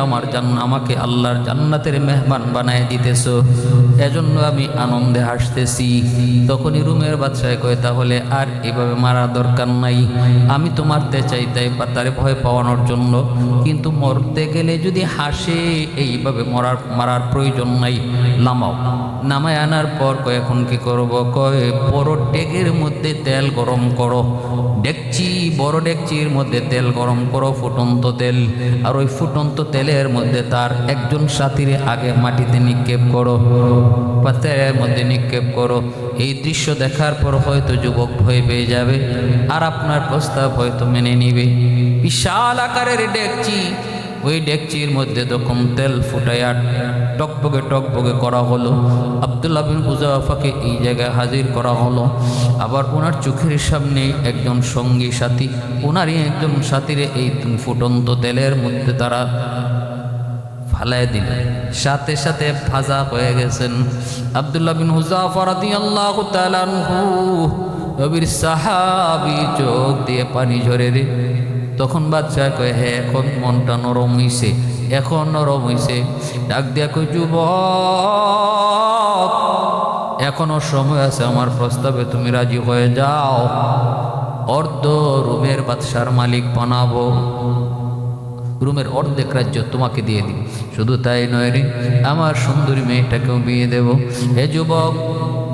আমাকে আল্লাহর জান্নাতের মেহমান বানায় দিতেছো, এজন্য আমি আনন্দে হাসতেছি। তখনই রুমের বাদশাহ কয়, তাহলে আর এভাবে মারা দরকার নাই, আমি তো মারতে চাই তাই তারে ভয় পাওয়ানোর জন্য, কিন্তু মরতে গেলে যদি হাসে এইভাবে মারার প্রয়োজন নাই, নামাও। নামায় আনার পর কয়, এখন কি করব? কয়, বড় ডেকের মধ্যে তেল গরম করো, বড় ডেকচির মধ্যে তেল গরম করো, ফুটন্ত তেল, আর ওই ফুটন্ত তেলের মধ্যে তার একজন সাথীরে আগে মাটিতে নিক্ষেপ করো, পাত্রের মধ্যে নিক্ষেপ করো। এই দৃশ্য দেখার পর হয়তো যুবক ভয় পেয়ে যাবে, আর আপনার প্রস্তাব হয়তো মেনে নিবে। বিশাল আকারের ডেকচি, ওই ডেকচির মধ্যে তখন তেল ফুটাইয়া টকবগে করা হলো। আব্দুল্লাহ বিন হুযাফাকে এই জায়গায় হাজির করা হলো। আবার ওনার চোখের সামনে একজন সঙ্গী সাথী, ওনারই একজন সাথীরে এই ফুটন্ত তেলের মধ্যে তারা ফালায় দিলেন, সাথে সাথে ভাজা হয়ে গেছেন। আব্দুল্লাহ বিন হুযাফা রাদিয়াল্লাহু তাআলা আনহু, নবীর সাহাবী, চোখ দিয়ে পানি ঝরে রে। তখন বাদশাহ কয়, হ্যাঁ এখন মনটা নরম হইছে, এখন নরম হইছে। ডাক দিয়া কই, যুবক, এখনো সময় আছে, আমার প্রস্তাবে তুমি রাজি হয়ে যাও, অর্ধ রুমের বাদশার মালিক বানাবো, রুমের অর্ধেক রাজ্য তোমাকে দিয়ে দিই। শুধু তাই নয় রে, আমার সুন্দরী মেয়েটাকেও বিয়ে দেব। হে যুবক,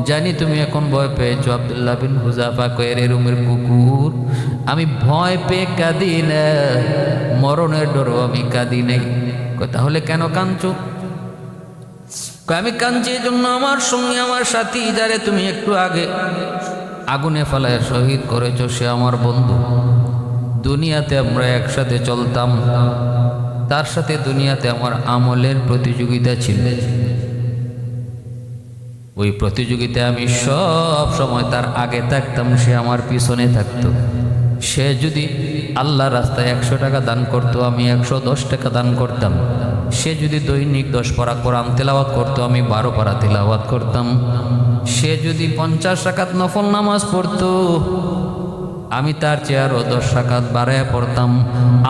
জানি তুমি এখন ভয় পেয়েছো। আব্দুল্লাহ বিন হুযাফা কয়, রে রুমের কুকুর, আমি ভয় পেয়ে কাঁদি না, মরণের ডরও আমি কাঁদি নাই। তাহলে কেন কাঁদছো? আমি কাঁদছি এই জন্য, আমার সঙ্গে আমার সাথী, যারে তুমি একটু আগে আগুনে ফেলায় শহীদ করেছো, সে আমার বন্ধু। দুনিয়াতে আমরা একসাথে চলতাম, তার সাথে দুনিয়াতে আমার আমলের প্রতিযোগিতা ছিল। ওই প্রতিযোগিতায় আমি সব সময় তার আগে থাকতাম, সে আমার পিছনে থাকতো। সে যদি আল্লাহ রাস্তায় 100 টাকা দান করতো, আমি 110 টাকা দান করতাম। সে যদি দৈনিক 10 পারা কোরআন তেলাওয়াত করতো, আমি 12 পারা তেলাওয়াত করতাম। সে যদি 50 রাকাত নফল নামাজ পড়তো, আমি তার চেয়ে আরও 10 রাকাত বাড়ায় পড়তাম।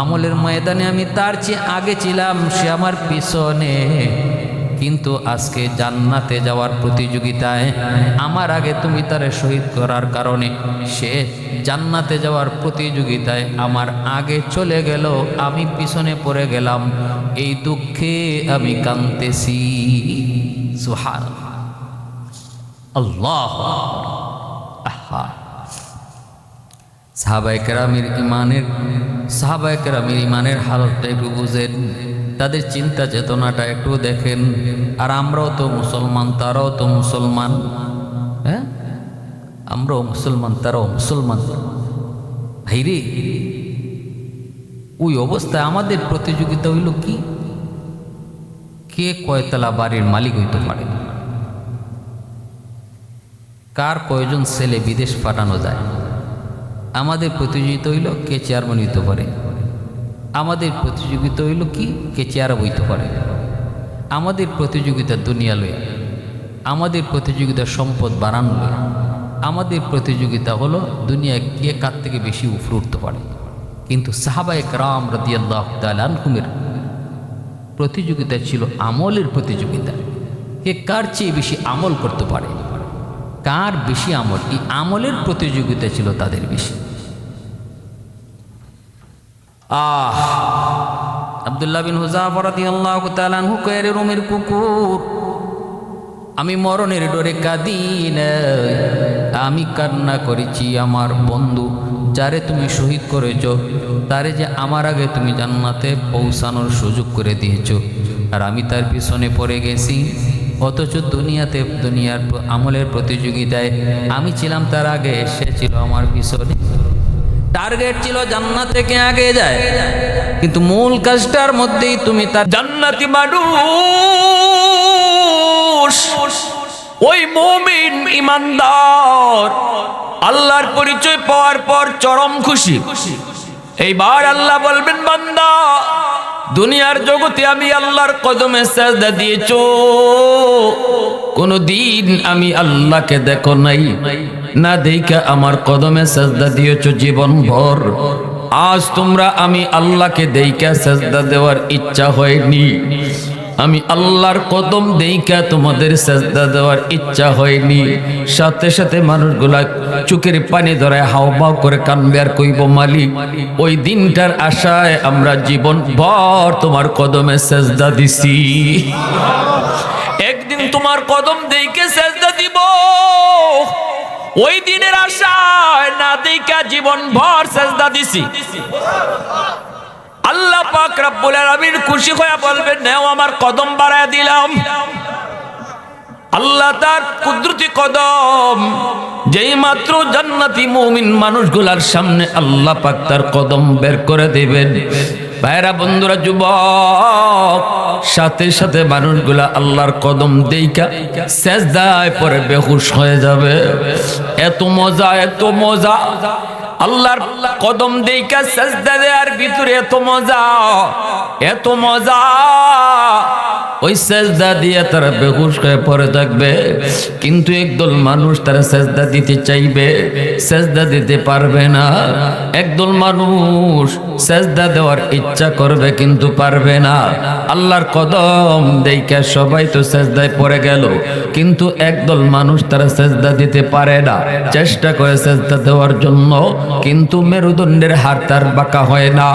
আমলের ময়দানে আমি তার চেয়ে আগে ছিলাম, সে আমার পিছনে। কিন্তু আজকে জান্নাতে যাওয়ার প্রতিযোগিতায় আমার আগে তুমি তারে শহীদ করার কারণে সে জান্নাতে যাওয়ার প্রতিযোগিতায় আমার আগে চলে গেল, আমি পিছনে পড়ে গেলাম। এই দুঃখে আমি কাঁদতেছি। সুবহানাল্লাহ, আল্লাহু আকবার। সাহাবায়ে কেরামের ইমানের হালতটা একটু বুঝেন, তাদের চিন্তা চেতনাটা একটু দেখেন। আর আমরাও তো মুসলমান, তারাও তো মুসলমান, হ্যাঁ, আমরাও মুসলমান, তারাও মুসলমান। ভাইরে, ওই অবস্থায় আমাদের প্রতিযোগিতা হইল কি? কে কয়তলা বাড়ির মালিক হইতে পারে, কার কয়জন ছেলে বিদেশ পাঠানো যায়। আমাদের প্রতিযোগিতা হইল কে চেয়ারম্যান হইতে পারে। আমাদের প্রতিযোগিতা হইল কি? কে চেয়ার বইতে পারে। আমাদের প্রতিযোগিতা দুনিয়া লইয়া, আমাদের প্রতিযোগিতা সম্পদ বাড়ানো লইয়া, আমাদের প্রতিযোগিতা হলো দুনিয়ায় কে কার থেকে বেশি উপরে উঠতে পারে। কিন্তু সাহাবায়ে কেরাম রাদিয়াল্লাহু তাআলা আনহুমের প্রতিযোগিতা ছিল আমলের প্রতিযোগিতা। কে কার চেয়ে বেশি আমল করতে পারে, কার বেশি আমল, এই আমলের প্রতিযোগিতা ছিল তাদের বেশি। আব্দুল্লাহ বিন হুযাফা রাদিয়াল্লাহু তাআলা আনহু কয়, রে রুমের কুকুর, আমি মরণের ডরে কাঁদি না, আমি কান্না করেছি আমার বন্ধু যারে তুমি শহীদ করেছ, তারে যে আমার আগে তুমি জান্নাতে পৌঁছানোর সুযোগ করে দিয়েছ, আর আমি তার পিছনে পড়ে গেছি। অথচ দুনিয়ার আমলের প্রতিযোগিতায় আমি ছিলাম তার আগে, সে ছিল আমার পিছনে। টার্গেট ছিল জান্নাত থেকে আগে যায়, কিন্তু মূল কাজটার মধ্যেই তুমি তার জান্নাতি মানুষ, ওই মুমিন ইমানদার আল্লাহর পরিচয় পাওয়ার পর চরম খুশি। এইবার আল্লাহ বলবেন, বান্দা, দুনিয়ার জগতে আমি আল্লাহর কদমে সাজদা দিয়েছো, কোনদিন আমি আল্লাহকে দেখো নাই, না দেইখা আমার কদমে সাজদা দিয়েছো জীবন ভর। আজ তোমরা আমি আল্লাহকে দেইখা সাজদা দেওয়ার ইচ্ছা হয়নি, আমি আল্লাহর কদম দেইখা তোমাদের সাজদা দেওয়ার ইচ্ছা হয়নি। সাথে সাথে মানুষগুলা চোখের পানি ধরে হাওমাও করে কানবে আর কইব, মালিক ওই দিনটার আশায় আমরা জীবন ভর তোমার কদমে সাজদা দিছি, একদিন তোমার কদম দেইকে সাজদা দিব। ওই দিনের আশায় না দেইকা জীবন ভর সাজদা দিছি। আল্লাহ পাক রব্বুল আলামিন খুশি হয়ে বলবেন, নাও আমার কদম বাড়ায় দিলাম। আল্লাহ তার কুদরতি কদম যেই মাত্র জান্নাতি মুমিন মানুষগুলার সামনে আল্লাহ পাক তার কদম বের করে দিবেন। ভাইরা বন্ধুরা যুবক, সাথে সাথে মানুষগুলা আল্লাহর কদম দেইকা সেজদায় পরে বেহুশ হয়ে যাবে। এত মজা, এত মজা আল্লাহর কদম দেইকা সেজদা দেওয়ার ভিতরে, এত মজা, এত মজা। ওই সেজদা দিয়ে তারা বেহুশ হয়ে পড়ে থাকবে, কিন্তু একদল মানুষ তারা সেজদা দিতে চাইবে, সেজদা দিতে পারবে না। একদল মানুষ সেজদা দেওয়ার ইচ্ছা করবে কিন্তু পারবে না। আল্লাহর কদম দেইখা সবাই তো সেজদায় পড়ে গেল, কিন্তু একদল মানুষ তারা সেজদা দিতে পারে না, চেষ্টা করে সেজদা দেওয়ার জন্য, কিন্তু মেরুদণ্ডের হাড় তার বাঁকা হয় না,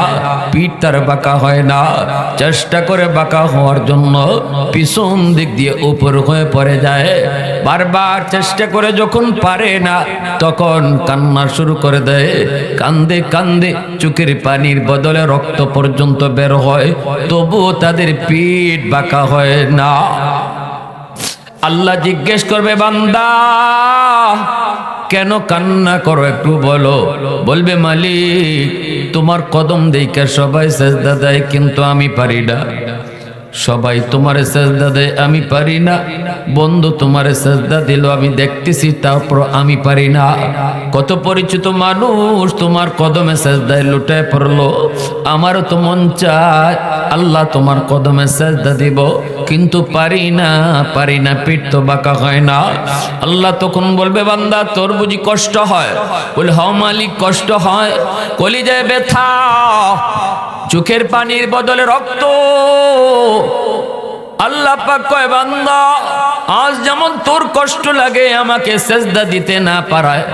পিঠ তার বাঁকা হয় না, চেষ্টা করে বাঁকা হওয়ার জন্য পিছন দিক দিয়ে উপর হয়ে পড়ে যায়। বারবার চেষ্টা করে যখন পারে না, তখন কান্না শুরু করে দেয়। কান্দে কান্দে চোখের পানির বদলে রক্ত পর্যন্ত বের হয়, তবুও তাদের পিঠ বাঁকা হয় না। আল্লাহ জিজ্ঞেস করবে, বান্দা কেন কান্না করো একটু বলো। বলবে, মালিক তোমার কদম দেইখা সবাই সেজদা দেয় কিন্তু আমি পারি না। সবাই তোমারে সেজদা দেয়, আমি পারি না। বন্ধু তোমারে সেজদা দিল, আমি দেখতেছি, তারপর আমি পারি না। কত পরিচিত মানুষ তোমার কদমে সেজদায় লুটায় পড়লো, আমারও তো মন চায় আল্লাহ তোমার কদমে সেজদা দিব, কিন্তু পারি না, পারি না, পিঠ তো বাঁকা হয় না। আল্লাহ তখন বলবে, বান্দা তোর বুঝি কষ্ট হয়? বলে, হ্যাঁ মালিক কষ্ট হয়, কলিজায় ব্যথা, চোখের পানির বদলে রক্ত। আল্লাহ পাক কয়, বান্দা আজ যেমন তোর কষ্ট লাগে আমাকে সেজদা দিতে না পারায়,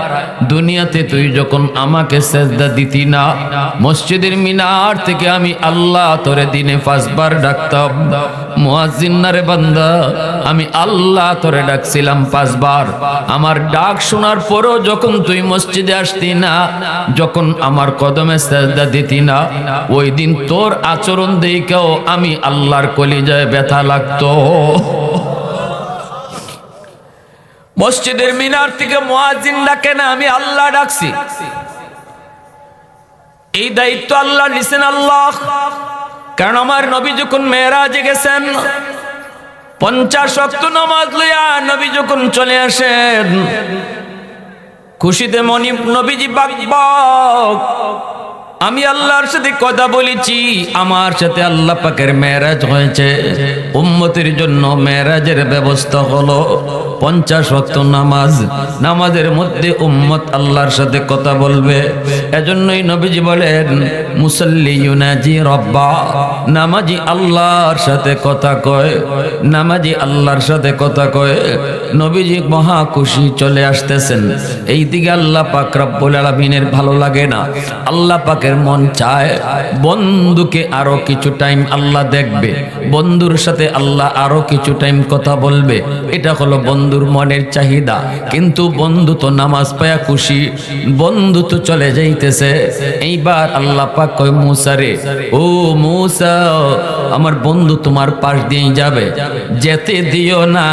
দুনিয়াতে তুই যখন আমাকে সেজদা দিতি না, মসজিদের মিনার থেকে আমি আল্লাহ তোরে দিনে 5 বার ডাকতাম। মুয়াজ্জিন না রে বান্দা, আমি আল্লাহ তোরে ডাকছিলাম 5 বার। আমার ডাক শোনার পরও যখন তুই মসজিদে আসতি না, যখন আমার কদমে সেজদা দিতি না, ওই দিন তোর আচরণ দেখেও আমি আল্লাহর কলিজায় ব্যথা লাগতো। মসজিদের মিনার থেকে মুয়াজ্জিন ডাকে না, আমি আল্লাহ ডাকছি। এই দায়িত্ব আল্লাহ নিছেন আল্লাহ। কারণ আমার নবী যখন মেরাজে গেছেন, 50 ওয়াক্ত নামাজ লইয়া নবী যখন চলে আসেন, খুশিতে মনি নবীজি বাকবাক, আমি আল্লাহর সাথে কথা বলেছি, আমার সাথে আল্লাহ পাকের মেরাজ হয়েছে, উম্মতের জন্য মেরাজের ব্যবস্থা হলো 50 ওয়াক্ত নামাজ। নামাজের মধ্যে উম্মত আল্লাহর সাথে কথা বলবে। এজন্যই নবীজি বলেন, মুসাল্লি ইউনাজি রব্বা, নামাজি আল্লাহর সাথে কথা কয়, নামাজি আল্লাহর সাথে কথা কয়। নবীজি মহা খুশি চলে আসতেছেন, এই দিকে আল্লাহ পাক রব্বুল আলামিনের ভালো লাগে না। আল্লাহ পাকের মন চায় বন্ধুকে আরো কিছু টাইম আল্লাহ দেখবে, বন্ধুর সাথে আল্লাহ আরো কিছু টাইম কথা বলবে, এটা হলো বন্ধুর মনের চাহিদা। কিন্তু বন্ধু তো নামাজ পায়া খুশি, বন্ধু তো চলে যাইতেছে। এইবার আল্লাহ পাক কয়, মুসা রে, ও মুসা, আমার বন্ধু তোমার পাশ দিয়ে যাবে, যেতে দিও না,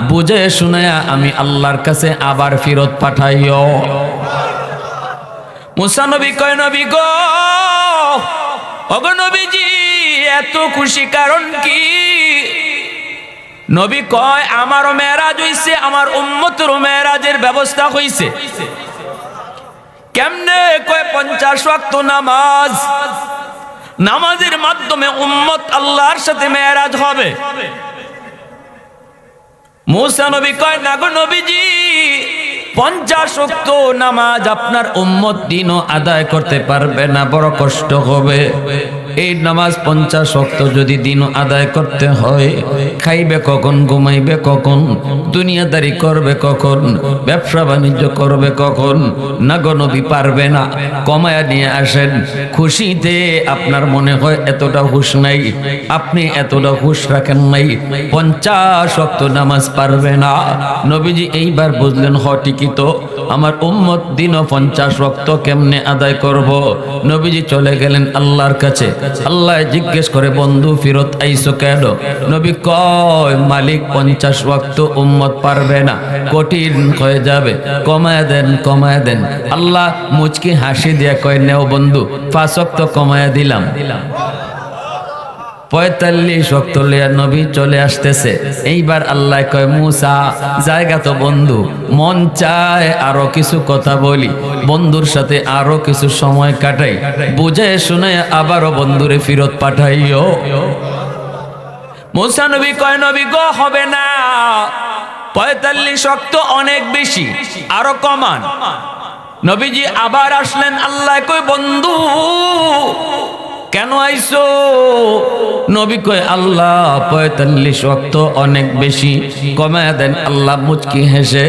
বুঝে শুনে আমি আল্লাহর কাছে আবার ফেরত পাঠাইও। মুসা নবী কয়, নবী গো, ওগো নবীজি এত খুশি কারণ কি? নবী কয়, আমারও মেরাজ হইছে, আমার উম্মতেরও মেরাজের ব্যবস্থা হইছে। কেমনে? কয় 50 ওয়াক্ত নামাজ, নামাজের মাধ্যমে উম্মত আল্লাহর সাথে মেরাজ হবে। মুসা নবী কয়, না গো নবীজি, 50 ওয়াক্ত নামাজ আপনার উম্মত দিনও আদায় করতে পারবে না, বড় কষ্ট হবে। এই নামাজ 50 ওয়াক্ত যদি দিনও আদায় করতে হয়, খাইবে কখন, ঘুমাইবে কখন, দুনিয়াদারি করবে কখন, ব্যবসা বাণিজ্য করবে কখন? না গো নবী পারবে না। কমায়া নিয়ে আসেন। খুশিতে আপনার মনে হয় এতটা হুঁশ নাই, আপনি এতটা হুঁশ রাখেন নাই, 50 ওয়াক্ত নামাজ পারবে না। নবীজি এইবার বুঝলেন, হ ঠিকই তো, আমার উম্মত দিনও 50 ওয়াক্ত কেমনে আদায় করব? নবীজি চলে গেলেন আল্লাহর কাছে। আল্লাহ জিজ্ঞেস করে, বন্ধু ফিরত আইসো কেন? নবী কয়, মালিক 50 ওয়াক্ত উম্মত পারবে না, কঠিন হয়ে যাবে, কমায় দেন, কমায় দেন। আল্লাহ মুচকি হাসি দিয়া কয়, নেও বন্ধু, 5 ওয়াক্ত কমায় দিলাম। 45 ওয়াক্ত লিয়া নবী চলে আসতেছে। এইবার আল্লাহ কয়, মুসা জায়গা তো বন্ধু, মন চায় আরো কিছু কথা বলি, বন্ধুর সাথে আরো কিছু সময় কাটাই, বুঝে শুনে আবারও বন্ধুরে ফিরত পাঠাইও। মুসা নবী কয়, নবী গো হবে না, 45 ওয়াক্ত অনেক বেশি, আরো কমান। নবীজি আবার আসলেন। আল্লাহ কয়, বন্ধু কেন আইসো? নবী কয়, আল্লাহ 45 ওয়াক্ত অনেক বেশি, কমায় দেন। আল্লাহ মুচকি হেসে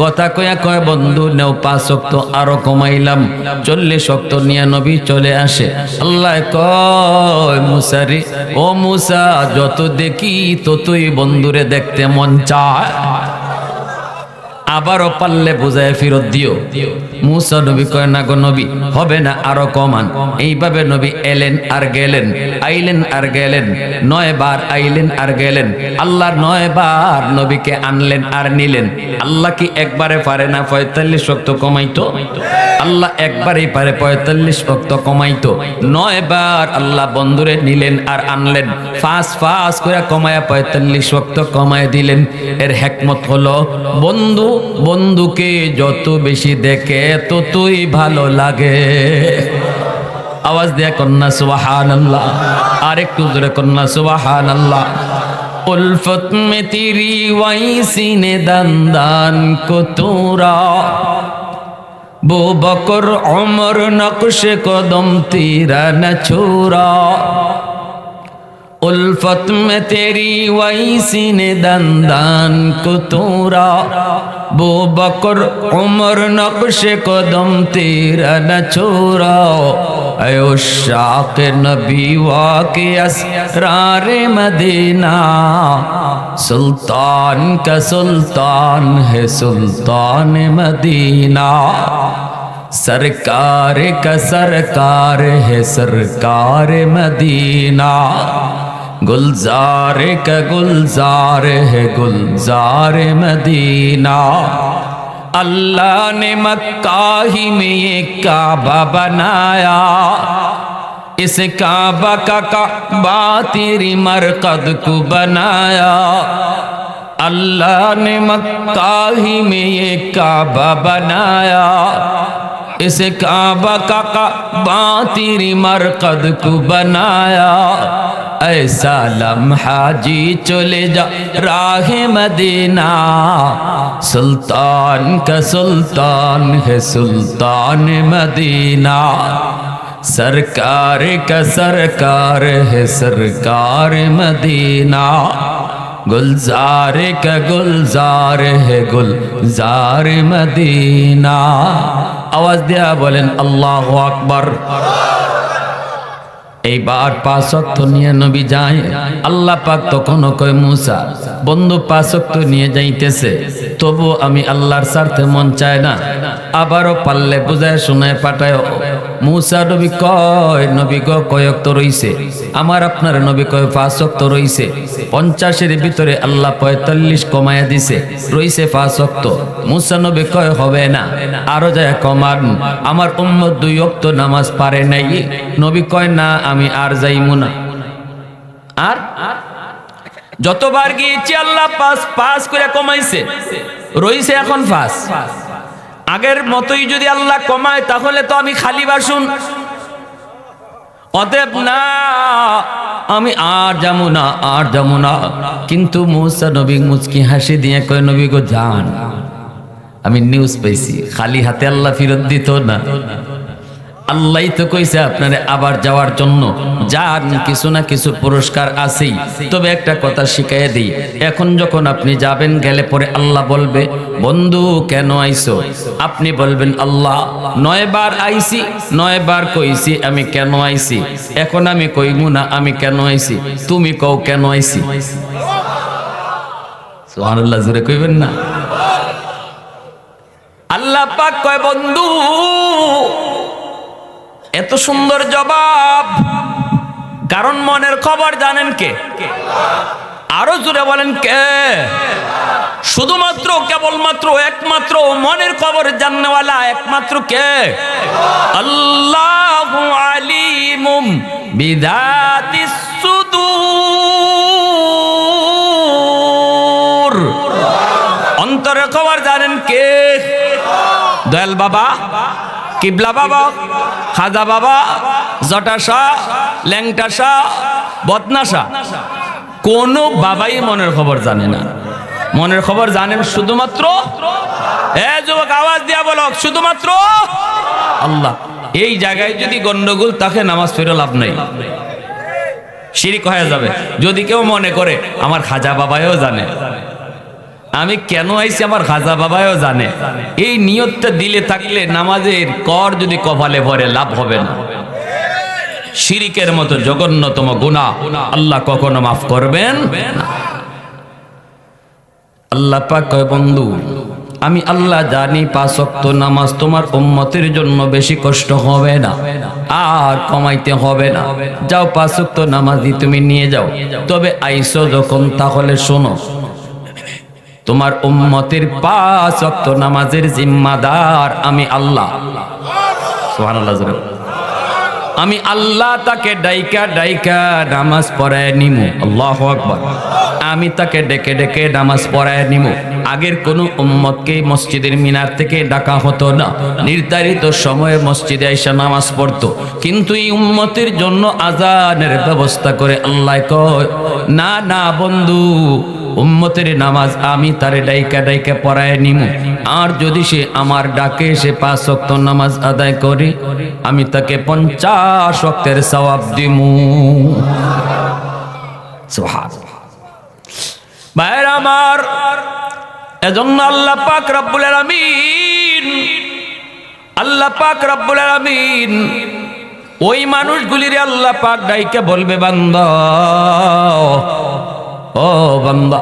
কথা কয়া কয়, বন্ধু নেও 5 ওয়াক্ত আরো কমাইলাম। 40 ওয়াক্ত নিয়ে নবী চলে আসে। আল্লাহ কয়, মুসারি ও মুসা, যত দেখি ততই বন্ধুরে দেখতে মন চায়, আবারও পারলে বুঝায় ফিরত দিও। মুসা নবী কয়, না গো নবী হবে না, আরো কমান। এইভাবে নবী এলেন আর গেলেন, আইলেন আর গেলেন, 9 বার আইলেন আর গেলেন। আল্লাহ 9 বার নবীকে আনলেন আর নিলেন। আল্লাহ কি একবারে পারে না 45 ওয়াক্ত কমাইতো? আল্লাহ একবারেই পারে 45 ওয়াক্ত কমাইতো। 9 বার আল্লাহ বন্ধুরে নিলেন আর আনলেন, ফাঁস ফাঁস করে কমায়া 45 ওয়াক্ত কমায় দিলেন। এর হিকমত হলো, বন্ধু বন্ধুকে যত বেশি দেখে ততই ভালো লাগে। আওয়াজ দিয়া কন্যা সুবহানাল্লাহ, আর একটু জোরে কন্যা সুবহানাল্লাহ। উলফত মে তেরি ওয়াইসিনে দন্দান কো তোরা, বো বকর উমর নকশে কদম তেরা ন ছোরা। उल्फत में तेरी वैसी ने दंदान को तोरा, बो बकर उमर नक्श कदम तेरा न छोरा। अयो शाक नबी वाके असरार मदीना, सुल्तान का सुल्तान है सुल्तान मदीना। सरकार का सरकार है सरकार मदीना, गुलजार का गुलजार है गुलजार मदीना। अल्लाह ने मक्का ही में ये काबा बनाया, इस काबा का काबा तेरी मरकद को बनाया। अल्लाह ने मक्का ही में ये काबा बनाया, इस काबा का काबा तेरी मरकद को बनाया। ऐसा लम्हा जी चले जा राह मदीना, सुल्तान का सुल्तान है सुल्तान मदीना। सरकार का सरकार है सरकार मदीना, गुलजार का गुलजार है गुलजार मदीना। आवाज दिया बोलें अल्लाहु अकबर। এইবার 5 ওয়াক্ত নিয়ে নবী যায়। আল্লাহ পাক তখন কয়, মুসা বন্ধু 5 ওয়াক্ত নিয়ে যাইতেছে, তবু আমি আল্লাহর স্বার্থে মন চায় না, আবারও পারলে বুঝায় শোনায় পাঠায়। মুসা নবী কয়, নবী গো কয় ওয়াক্ত রইছে? আমার আপনার নবী কয় 5 ওয়াক্ত রইছে। 50-এর ভিতরে আল্লাহ 45 কমায়া দিছে, রইছে 5 ওয়াক্ত। মুসা নবী কয়, হবে না, আরো যায় কমান, আমার উম্মত 2 ওয়াক্ত নামাজ পারে নাই। নবী কয়, না আমি আর যাইমু না। আর যতবার গিয়েছি আল্লাহ 5 করে কমাইছে, রইছে এখন 5। আগের মতোই যদি আল্লাহ কমায় তাহলে তো আমি খালি বাসুন। অতএব না, আমি আর যাবো না, আর যাবো না। কিন্তু মুসা নবী মুচকি হাসি দিয়ে কয়, নবী গো যান, আমি নিউজ পাইছি, খালি হাতে আল্লাহ ফিরত দিত না। আল্লাহ তো কইছে আপনারে আবার যাওয়ার জন্য, যান, কিছু না কিছু পুরস্কার আছেই। তবে একটা কথা শিখাইয়া দিই, এখন যখন আপনি যাবেন, গেলে পরে আল্লাহ বলবে, বন্ধু কেন আইছো? আপনি বলবেন, আল্লাহ 9 বার আইছি, 9 বার কইছি আমি কেন আইছি। এখন আমি কইমু না আমি কেন আইছি, তুমি কও কেন আইছি। সুবহানাল্লাহ, জোরে কইবেন না? আল্লাহ পাক কয়, বন্ধু এত সুন্দর জবাব, কারণ মনের খবর জানেন কে? আরো জোরে বলেন কে? শুধুমাত্র, কেবলমাত্র, একমাত্র মনের খবর জাননেওয়ালা একমাত্র কে? আল্লাহু আলিমুম বিযাতিস সুদূর। অন্তরের খবর জানেন কে? দয়াল বাবা, কিবলা বাবা, খাজা বাবা, জটা শাহ, ল্যাংটা শাহ, বদনা শাহ, কোন বাবাই মনের খবর জানে না। মনের খবর জানেন শুধুমাত্র, যুবক আওয়াজ দিয়া বলো, শুধুমাত্র আল্লাহ। এই জায়গায় যদি গন্ডগোল থাকে, নামাজ পড়ে লাভ নাই, শিরক হয়ে যাবে। যদি কেউ মনে করে আমার খাজা বাবাও জানে, আমি কেন আইছি আমার খাজা বাবাও জানে, এই নিয়তটা দিলে থাকলে নামাজের কর যদি কপালে ভরে লাভ হবে না। শিরিকের মতো জঘন্যতম গুনাহ আল্লাহ কখনো মাফ করবেন না। আল্লাহ পাক কয়, বন্ধু আমি আল্লাহ জানি 5 ওয়াক্ত নামাজ তোমার উম্মতের জন্য বেশি কষ্ট হবে না, আর কমাইতে হবে না। যাও 5 ওয়াক্ত নামাজই তুমি নিয়ে যাও। তবে আইসো যখন, তাহলে শোনো, তোমার উম্মতের 5 ওয়াক্ত নামাজের জিম্মাদার আমি আল্লাহ। সুবহানাল্লাহ। আমি আল্লাহ তাকে ডাইকা ডাইকা নামাজ পড়ায় নিমু। আল্লাহু আকবার। আমি তাকে ডেকে ডেকে নামাজ পড়ায় নিমু। আগের কোন উম্মতকে মসজিদের মিনার থেকে ডাকা হতো না, নির্ধারিত সময়ে মসজিদে আইসা নামাজ পড়তো। কিন্তু এই উম্মতের জন্য আজানের ব্যবস্থা করে আল্লাহ কয়, না না বন্ধু, উম্মতের নামাজ আমি তারে ডাইকা ডাইকা পড়ায় নিমু। আর যদি সে আমার ডাকে সে 5 ওয়াক্ত নামাজ আদায় করে, আমি তাকে 50 ওয়াক্তের সওয়াব দিমু। সুবহানাল্লাহ। ভাইরা আমার, এজন্য আল্লাহ পাক রব্বুল আলামিন, আল্লাহ পাক রব্বুল আলামিন ওই মানুষগুলিরে আল্লাহ পাক ডাইকা বলবে, বান্দা, ও বান্দা,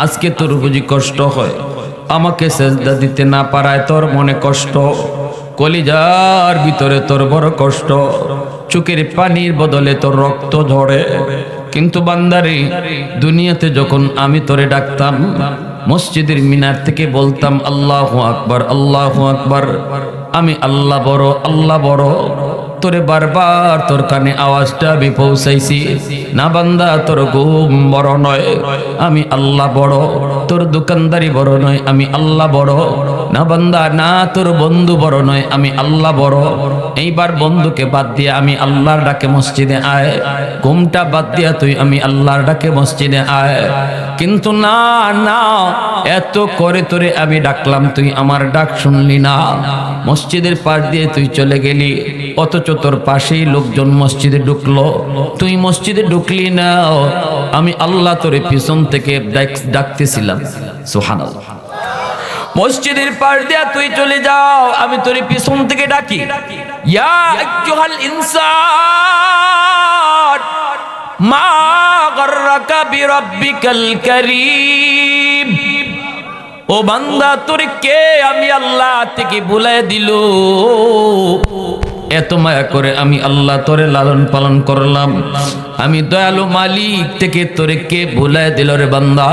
আজকে তোর বুঝি কষ্ট হয়, আমাকে সেজদা দিতে না পারায় তোর মনে কষ্ট, কলিজার ভিতরে তোর বড় কষ্ট, চোখের পানির বদলে তোর রক্ত ঝরে। কিন্তু বান্দারে, দুনিয়াতে যখন আমি তোরে ডাকতাম, মসজিদের মিনার থেকে বলতাম আল্লাহু আকবার, আল্লাহু আকবার, আমি আল্লাহ বড়, আল্লাহ বড়, তোরে বারবার তোর কানে আওয়াজটা আমি পৌঁছাইছি। না বান্দা, তোর ঘুম বড় নয়, আমি আল্লাহ বড়, তোর দোকানদারি বড় নয়, আমি আল্লাহ বড়। না বান্দা, না তোর বন্ধু বড় নয়, আমি আল্লাহ বড়। এইবার বন্ধুকে বাদ দিয়ে আমি আল্লাহর ডাকে মসজিদে আয়, ঘুমটা বাদ দিয়া তুই আমি আল্লাহর ডাকে মসজিদে আয়। কিন্তু না না, এত করে তোরে আমি ডাকলাম, তুই আমার ডাক শুনলি না, মসজিদের পাশ দিয়ে তুই চলে গেলি, অথচ তোর পাশেই লোকজন মসজিদে ঢুকলো, তুই মসজিদে ঢুকলি না। আমি আল্লাহ তোরে পিছন থেকে ডাকতেছিলাম। সুবহানাল্লাহ। মসজিদের পাশ দিয়া তুই চলে যাও, আমি তোরে পিছন থেকে ডাকি, ইয়া আইয়ুহাল ইনসান মা গাররাকা বিরাব্বিকাল কারীম। ও বান্দা, তোরে কে আমি আল্লাহ থেকে ভুলাই দিল? এত মায়া করে আমি আল্লাহ তোরে লালন পালন করলাম, আমি দয়ালু মালিক থেকে তোরে কে ভুলাই দিল রে বান্দা?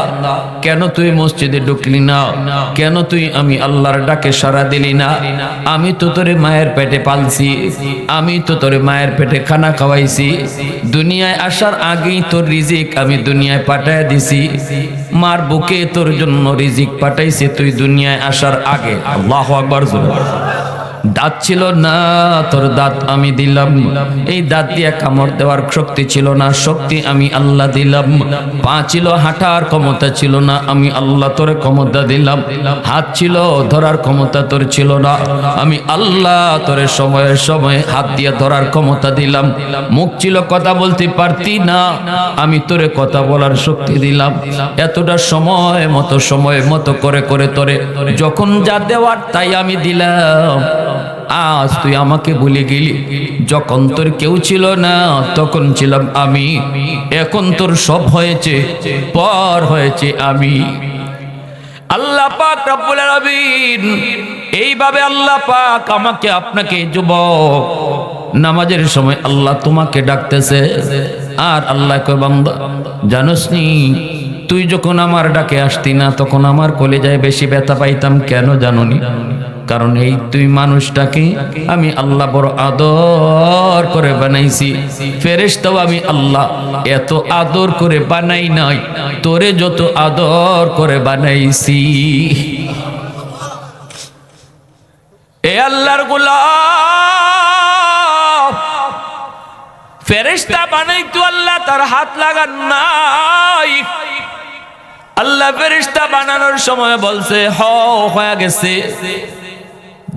কেন তুই মসজিদে ঢুকলি না? কেন তুই আমি আল্লাহর ডাকে সাড়া দিলি না? আমি তো তোরে মায়ের পেটে পালছি, আমি তো তোরে মায়ের পেটে খানা খাওয়াইছি, দুনিয়ায় আসার আগেই তোর রিজিক আমি দুনিয়ায় পাঠায় দিছি, মার বুকে তোর জন্য রিজিক পাঠাইছি তুই দুনিয়ায় আসার আগে। আল্লাহু আকবার। দাঁত ছিল না, তোর দাঁত আমি দিলাম। এই দাঁত দিয়ে কামড় দেওয়ার শক্তি ছিল না, শক্তি আমি আল্লাহ দিলাম। পা ছিল, হাঁটার ক্ষমতা ছিল না, আমি আল্লাহ তোরে ক্ষমতা দিলাম। হাত ছিল, ধরার ক্ষমতা তোর ছিল না, আমি আল্লাহ তোরে সময়ে সময়ে হাত দিয়ে ধরার ক্ষমতা দিলাম। মুখ ছিল, কথা বলতে পারতি না, আমি তোরে কথা বলার শক্তি দিলাম। এতটা সময় মতো করে করে তোরে যখন যা দেওয়ার তাই আমি দিলাম। আজ তুই আমাকে ভুলে গেলি, যখন তোর কেউ ছিল না তখন ছিলাম আমি, এখন তোর সব হয়েছে, পর হয়েছে আমি। আল্লাহ পাক রব্বুল আলামিন এইভাবে আল্লাহ পাক আমাকে আপনাকে যুবক নামাজের সময় আল্লাহ তোমাকে ডাকতেছে। আর আল্লাহ কয় বান্দা জানোস নি তুই যখন আমার ডাকে আসতি না তখন আমার কলিজায় বেশি ব্যথা পাইতাম, কেন জানোনি? কারণ এই তুই মানুষটাকে আমি আল্লাহ বড় আদর করে বানাইছি। ফেরেশতাও আমি আল্লাহ এত আদর করে বানাই নাই, তোরে যত আদর করে বানাইছি। এ আল্লাহর গোলাম, ফেরেশতা বানাইতো আল্লাহ তার হাত লাগান নাই। আল্লাহ ফেরেশতা বানানোর সময় বলছে হয়ে গেছে।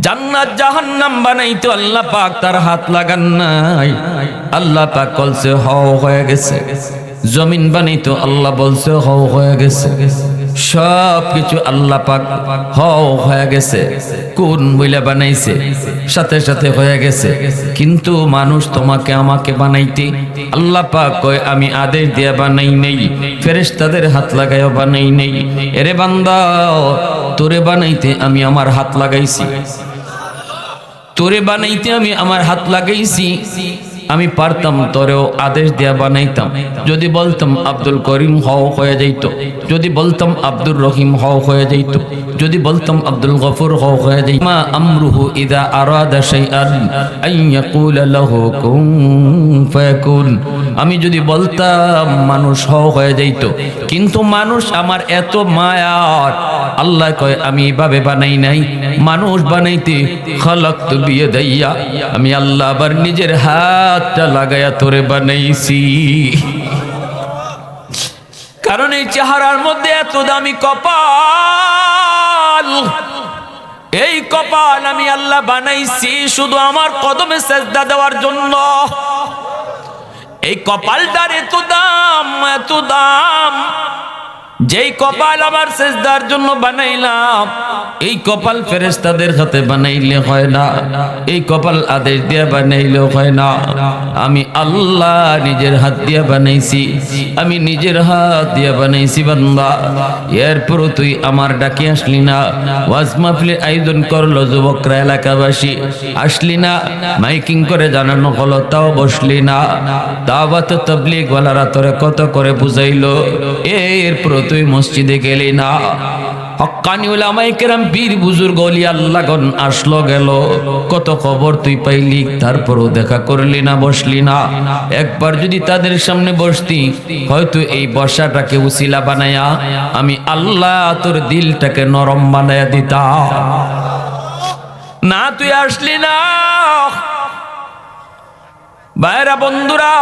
জান্নাত জাহান্নাম বানাইতো আল্লাহ পাক তার হাত লাগান নাই, আল্লাহ পাক বলছে হয়ে গেছে। জমিন বানাইতো আল্লাহ বলছে হয়ে গেছে। সব কিছু আল্লাহ পাক হয়ে গেছে। কোন বইলা বানাইছে, সাথে সাথে হয়ে গেছে। কিন্তু মানুষ তোমাকে আমাকে বানাইতে আল্লাহ পাক কয় আমি আদেশ দিয়া বানাই নেই, ফেরেশতাদের হাত লাগাইও বানাই নেই। এরে বান্দা, তোরে বানাইতে আমি আমার হাত লাগাইছি, তোরে বানাইতে আমি আমার হাত লাগাইছি। আমি পারতাম তোরেও আদেশ দেয়া বানাইতাম। যদি বলতাম আব্দুল করিম হয়ে যাইত, যদি বলতাম আব্দুর রহিম হয়ে যাইত, যদি বলতাম আব্দুল গফুর হয়ে যাইত। মা আমরুহু ইযা আরাদা শাইআন আন ইয়াকুলা লাহু কুন ফায়াকুন। আমি যদি বলতাম মানুষ হয়ে যাইত, কিন্তু মানুষ আমার এত মায়ার, আল্লাহ কয় আমি এভাবে বানাই নাই। মানুষ বানাইতে খালাকতু বিয়াদাইয়া, আমি আল্লাহ আবার নিজের হাতটা লাগায়া তোরে বানাইছি। কারণ এই চেহারার মধ্যে এত দামি কপাল, এই কপাল আমি আল্লাহ বানাইছি শুধু আমার কদমে সেজদা দেওয়ার জন্য। এই কপালটার এত দাম, এত দাম, যেই কপাল আমার সেজদার জন্য বানাইলাম, এই কপাল ফেরেশতাদের হাতে বানাইলে হয় না, এই কপাল আদেশ দিয়ে বানাইলেও হয় না। আমি আল্লাহ নিজের হাত দিয়ে বানাইছি, আমি নিজের হাত দিয়ে বানাইছি বান্দা। এরপর তুই আমার ডাকে আসলি না, ওয়াজ মাহফিলের আয়োজন করলো যুবকরা, এলাকাবাসী আসলি না, মাইকিং করে জানানো হলো তাও বসলি না, দাওয়াত তাবলীগ ওয়ালারা তোরে কত করে বুঝাইলো, এরপর তুই মসজিদে গেলি না। হক্কানি উলামায়ে কেরাম, পীর বুজুর্গ ওলিয়া আল্লাহগণ আসলো গেল, কত খবর তুই পাইলি, তারপরও দেখা করলি না, বসলি না। একবার যদি তাদের সামনে বসতি, হয়তো এই বসাটাকে উসিলা বানায়া আমি আল্লাহ তোর দিলটাকে নরম বানায়া দিতাম। না, তুই আসলি না। ভাইরা বন্ধুরা,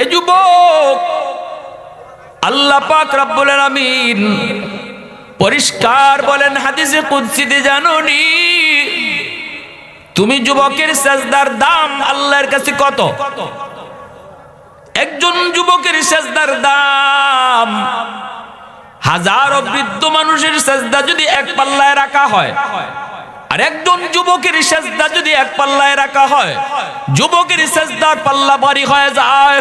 এ যুবক, আল্লাহ পাক রব্বুল আলামিন পরিষ্কার বলেন হাদিসে কুদসিতে, জানোনি তুমি যুবকের সেজদার দাম আল্লাহর কাছে কত? একজন যুবকের সেজদার দাম হাজারো বৃদ্ধ মানুষের সেজদা যদি এক পাল্লায় রাখা হয়, আর একজন যুবকের সেজদা যদি এক পাল্লায় রাখা হয়, যুবকের সেজদার পাল্লা ভারী হয়ে যায়।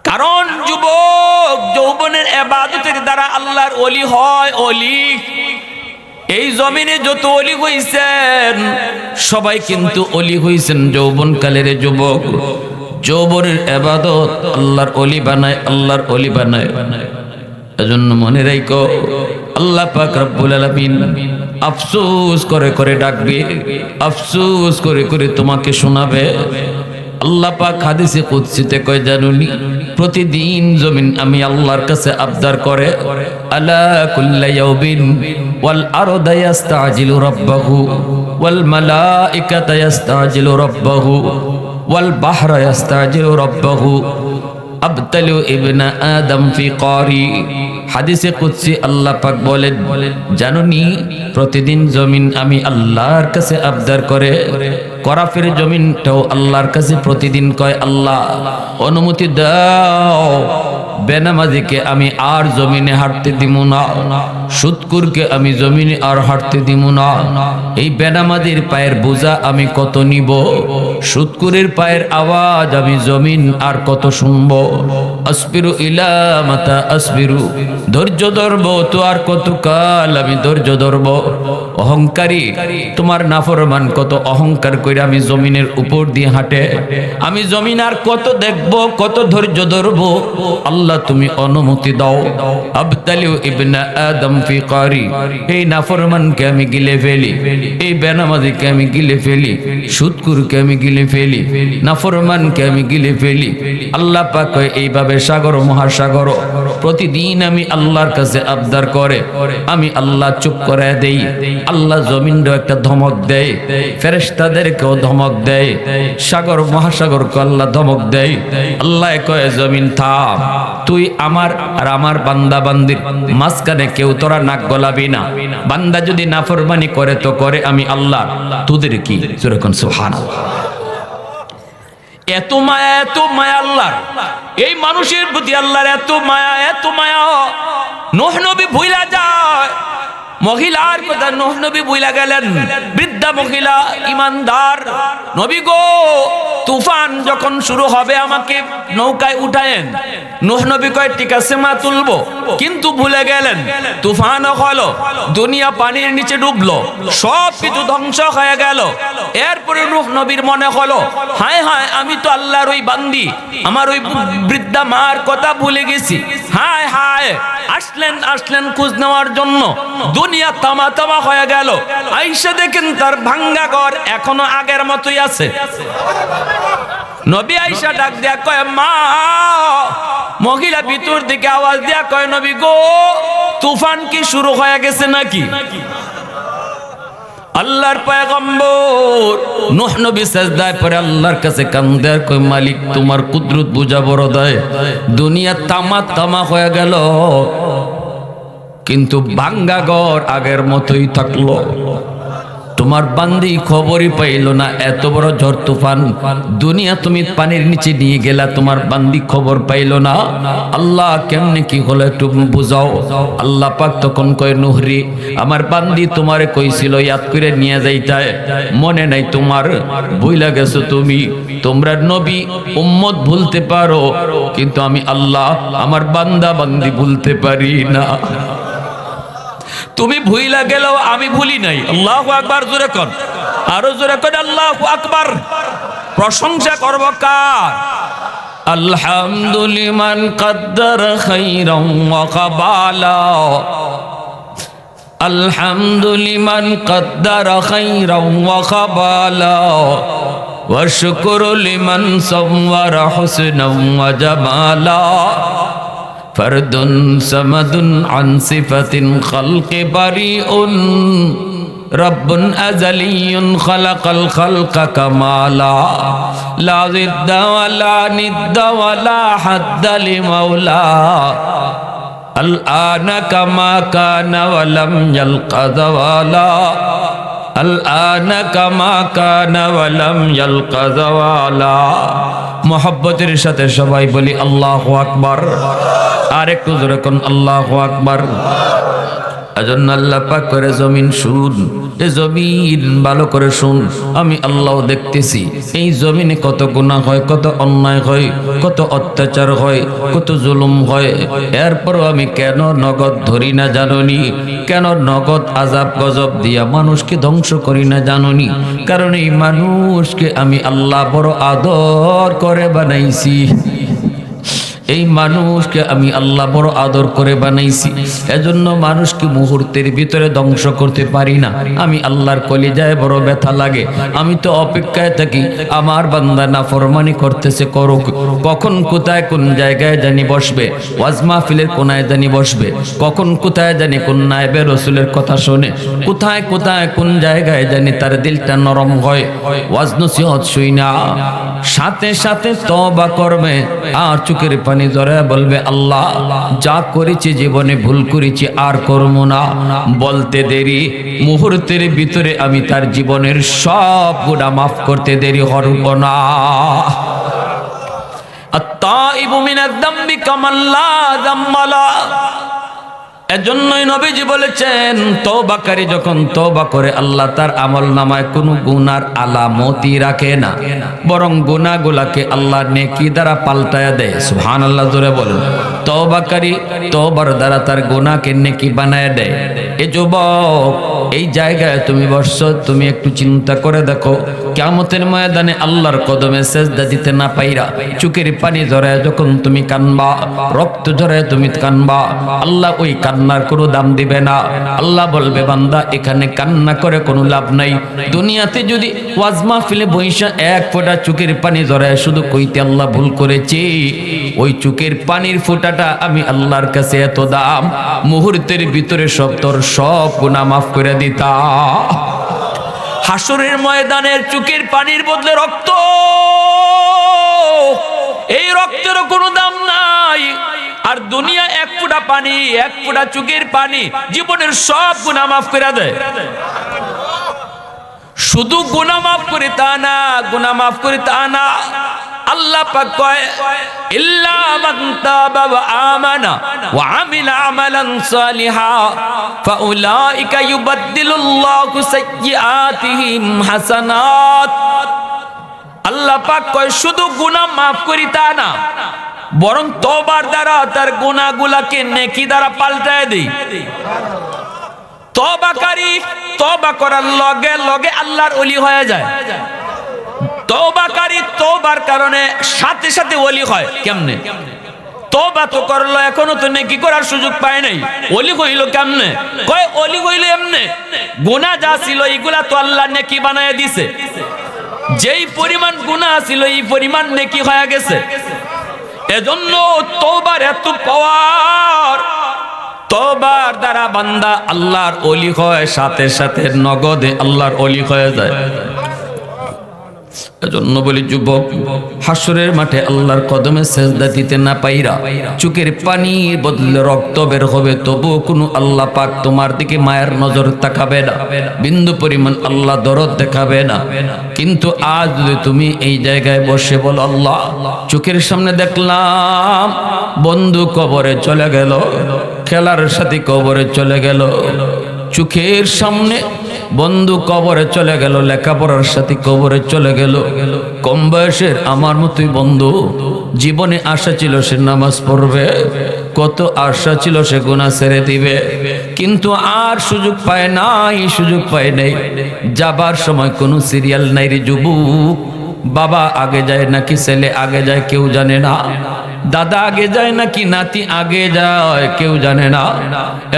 কারণ যুবক যৌবনের ইবাদতের দ্বারা আল্লাহর ওলি হয়। ওলি এই জমিনে যত ওলি হইছেন সবাই কিন্তু ওলি হইছেন যৌবনকালের যুবক। যৌবনের ইবাদত আল্লাহর ওলি বানায়, আল্লাহর ওলি বানায়। এজন্য মনে রাখো, আল্লাহ পাক রব্বুল আলামিন আফসোস করে করে ডাকবে, আফসোস করে করে তোমাকে শোনাবে। আল্লাহ পাক হাদিসে কুদসিতে কয় জানুনি প্রতিদিন জমিন আমি আল্লাহর কাছে আবদার করে আলা কুল্লা ইয়াউমিন ওয়াল আরদু ইয়াস্তাজিলু রাব্বাহু ওয়াল মালাইকাতু ইয়াস্তাজিলু রাব্বাহু ওয়াল বাহরা ইয়াস্তাজিলু রাব্বাহু আবতালু ইবনা আদম ফি কারি। হাদিসে কুদসি আল্লাহ পাক বলেন জানুনি প্রতিদিন জমিন আমি আল্লাহর কাছে আবদার করে করাফের জমিনটাও আল্লাহর কাছে প্রতিদিন কয় আল্লাহ অনুমতি দাও বেনামাজিকে আমি আর জমিনে হাঁটতে দিব না, সুদকুরকে আমি জমিনে আর হাঁটতে দিব না। এই বেনামাজির পায়ের বোঝা আমি কত নিব, সুদকুরের পায়ের আওয়াজ আমি জমিন আর কত শুনব। আসবিরু ইলা মাতা আসবিরু, ধৈর্য ধরবো তো আর কত কাল আমি ধৈর্য ধরবো। অহংকারী তোমার নাফরমান কত অহংকার করে আমি জমিনের উপর দিয়ে হাঁটে, আমি জমিন আর কত দেখবো, কত ধৈর্য ধরবো। আল্লাহ তুমি অনুমতি দাও। আবতালিউ ইবনা আদম ফি কারি, এই নাফরমানকে আমি গিলে ফেলি, এই বেনামাজিকে আমি গিলে ফেলি, সুদকুরকে আমি গিলে ফেলি, নাফরমানকে আমি গিলে ফেলি। আল্লাহ পাক এইভাবে সাগর মহাসাগর প্রতিদিন আমি আল্লাহর কাছে আবদার করে আমি আল্লাহ চুপ করে দেই। আল্লাহ জমিনও একটা ধমক দেয়, ফেরেশতাদেরকেও ধমক দেয়, সাগর মহাসাগরকে আল্লাহ ধমক দেয়। আল্লাহ কয় জমিন থাম, তুই আমার আর আমার বান্দা বান্দির মাঝখানে কেউ তোরা নাক গলাবি না। বান্দা যদি নাফরমানি করে তো করে, আমি আল্লাহ তোদের কি যেরকম সুবহানাল্লাহ। এত মায়া, এত মায়া আল্লাহর, এই মানুষের প্রতি আল্লাহর এত মায়া, এত মায়া। নূহ নবী ভুইলা যায়, মহিলার কথা নূহ নবী ভুইলা গেলেন। বৃদ্ধা মহিলা ইমানদার, নবী গো তুফান যখন শুরু হবে আমাকে নৌকায় উঠায়েন। নূহ নবী কয় ঠিক আছে মা তুলবো, কিন্তু ভুলে গেলেন। তুফানও হলো, দুনিয়া পানির নিচে ডুবলো, সব কিছু ধ্বংস হয়ে গেল। এরপরে নূহ নবীর মনে হলো হায় হায় আমি তো আল্লাহর ওই বান্দি, আমার ওই বৃদ্ধা মার কথা ভুলে গেছি। হায় হায় আসলেন খোঁজ নেওয়ার জন্য। দুনিয়া তামা তামা হয়ে গেল। আইসা দেখেন তার ভাঙ্গা ঘর এখনো আগের মতোই আছে। নবী আইসা ডাক দেয়া কয় মা। মহিলা ভিতর দিকে আওয়াজ দেয়া কয় নবী গো তুফান কি শুরু হয়ে গেছে নাকি? আল্লাহর পয়গম্বর নূহ নবী সিজদায় পড়ে আল্লাহর কাছে কান্দে আর কয় মালিক তোমার কুদরত বুঝা বড় দয়। দুনিয়া তামা তামা হয়ে গেল, কিন্তু ভাঙ্গা ঘর আগের মতোই থাকলো। তোমার বান্দি খবরই পাইল না, এত বড় ঝড় তুফান, দুনিয়া তুমি পানির নিচে নিয়ে গেলা, তোমার বান্দি খবর পাইল না। আল্লাহ কেমনে কি হলো একটু বুঝাও। আল্লাহ পাক তখন কয় নূহ রে আমার বান্দি তোমারে কইছিল ইয়াদ করে নিয়ে যাইতায়, মনে নাই তোমার, ভুইলা গেছো তুমি। তোমরা নবী উম্মত ভুলতে পারো, কিন্তু আমি আল্লাহ আমার বান্দা বান্দি ভুলতে পারি না। তুমি ভুইলা গেলেও আমি ভুলি নাই। আল্লাহু আকবার, জোরে কর, আরো জোরে কর আল্লাহু আকবার। প্রশংসা করব কার? আলহামদুলিমান কদ্দার খাইরাম ওয়া কাবালা, আলহামদুলিমান কদ্দার খাইরাম ওয়া কাবালা, ওয়া শুকরু লিমান সাওয়ারা হুসনাম ওয়া জামালা। ফরদুন সামাদুন আন সিফাতিন খালকি বারিউন, রব্বুন আযালিয়ুন খালাকাল খালকা কামালা। লা জিদ্দা ওয়ালা নিদ্দা ওয়ালা হাদ্দা লিমাওলা, আল আনা কামা কানা ওয়ালাম ইয়ালকা যাওয়ালা, আল আনা কামা কানা ওয়ালাম ইয়ালকা যাওয়ালা। মুহাব্বতের সাথে সবাই বলি আল্লাহু আকবার। আর একটু জোরে কোন আল্লাহু আকবার। এজন্য আল্লাহ পাক করে জমিন শুন, এ জমিন ভালো করে শুন, আমি আল্লাহ দেখতেছি এই জমিনে কত গুনাহ হয়, কত অন্যায় হয়, কত অত্যাচার হয়, কত জুলুম হয়। এরপরও আমি কেন নগদ ধরি না জানোনি? কেন নগদ আযাব গজব দিয়া মানুষকে ধ্বংস করি না জানোনি? কারণ এই মানুষকে আমি আল্লাহ বড় আদর করে বানাইছি। এই মানুষকে আমি আল্লাহ বড় আদর করে বানাইছি, এজন্য মানুষকে মুহূর্তের ভিতরে ধ্বংস করতে পারি না। আমি আল্লাহর কলিজায় বড় ব্যথা লাগে। আমি তো অপেক্ষায় থাকি আমার বান্দা নাফরমানি করতেছে করুক, কখন কোথায় কোন জায়গায় জানি বসবে, ওয়াজ মাহফিলের কোনায় জানি বসবে, কখন কোথায় জানি কোন নায়েবে রসুলের কথা শুনে, কোথায় কোথায় কোন জায়গায় জানি তার দিলটা নরম হয়, ওয়াজ নসিহত শুই না, সাথে সাথে তওবা করবে আর চোখের পানি ঝরে বলবে আল্লাহ যা করেছি জীবনে ভুল করেছি আর করবো না। বলতে দেরি, মুহূর্তের ভিতরে আমি তার জীবনের সব গুনাহ মাফ করতে দেরি হরব না। আত-তাইবু মিনাদ যামবি কামান লা যামবা লা। এজন্যই নবীজি বলেছেন তওবাকারী যখন তওবা করে আল্লাহ তার আমলনামায় কোনো গুনার আলামতই রাখে না, বরং গুনাহগুলোকে আল্লাহ নেকি দ্বারা পাল্টায়া দেয়। সুবহানাল্লাহ জোরে বলেন। তওবাকারী তওবার দ্বারা তার গুনাহকে নেকি বানায় দেয়। এ যুবক, এই জায়গায় তুমি বসছো, তুমি একটু চিন্তা করে দেখো, কিয়ামতের ময়দানে আল্লাহর কদমে সেজদা দিতে না পাইরা চোখের পানি ঝরায় যখন তুমি কানবা, রক্ত ঝরায় তুমি কানবা, আল্লাহ ওই কান্নার কোনো দাম দিবে না। আল্লাহ বলবে বান্দা এখানে কান্না করে কোনো লাভ নাই। দুনিয়াতে যদি ওয়াজ মাহফিলে বইসা এক ফোঁটা চোখের পানি ঝরায় শুধু কইতে আল্লাহ ভুল করেছি, ওই চোখের পানির ফোঁটাটা আমি আল্লাহর কাছে এত দাম, মুহূর্তের ভিতরে সব গুনাহ মাফ করে দিতা। হাসরের ময়দানের চোখের পানির বদলে রক্ত, এই রক্তেরও কোনো দাম নাই। আর দুনিয়া এক ফোঁটা পানি, এক ফোঁটা চোখের পানি জীবনের সব গুনাহ মাফ করে দেয়। শুধু গুনাহ মাফ করে তা না, গুনাহ মাফ করে তা না, আল্লাহ পাক কয় ইল্লা মান তাবা ওয়া আমানা ওয়া আমিলা আমালান সালিহা ফাউলাইকা ইউবাদদিলুল্লাহু সাইয়্যাতিহিম হাসানাত। আল্লাহ পাক কয় শুধু গুনাহ মাফ করি তা না, বরং তওবার দ্বারা তার গুনাহগুলোকে নেকি দ্বারা পাল্টায় দেই। তওবাকারী তওবা করার লগে লগে আল্লাহর ওলি হয়ে যায়। তওবাকারী তওবার কারণে সাথে সাথে ওলি হয়। কেমনে? তওবা তো করলো, এখনো তো নেকি করার সুযোগ পায় নাই, ওলি হইল কেমনে? কয় ওলি হইল এমনে, গুনাহ যা ছিল এগুলা তো আল্লাহ নেকি বানায় দিছে, যেই পরিমাণ গুনাহ ছিল এই পরিমাণ নেকি হয়ে গেছে। এজন্য তওবার এত পাওয়ার, তওবার দ্বারা বান্দা আল্লাহর ওলি হয়, সাথে সাথে নগদে আল্লাহর ওলি হয়ে যায়। এজন্য বলি যুবক, হাসরের মাঠে আল্লাহর কদমে সেজদা দিতে না পাইরা চোখের পানির বদলে রক্ত বের হবে, তবুও কোনো আল্লাহ পাক তোমার দিকে মায়ের নজর তাকাবে না, বিন্দু পরিমাণ আল্লাহ দরদ দেখাবে না। কিন্তু আজ যদি তুমি এই জায়গায় বসে বলো আল্লাহ চোখের সামনে দেখলাম বন্ধু কবরে চলে গেল, খেলার সাথে কবরে চলে গেল, চোখের সামনে বন্ধু কবরে চলে গেল, লেখাপড়ার সাথে কবরে চলে গেল, কম বয়সের আমার মতোই বন্ধু, জীবনে আশা ছিল সে নামাজ পড়বে, কত আশা ছিল সে গুনাহ ছেড়ে দিবে, কিন্তু আর সুযোগ পায় নাই, সুযোগ পায় নাই। যাবার সময় কোনো সিরিয়াল নাই রে যুবক, বাবা আগে যায় নাকি ছেলে আগে যায় কেউ জানে না, দাদা আগে যায় নাকি নাতি আগে যায় কেউ জানে না।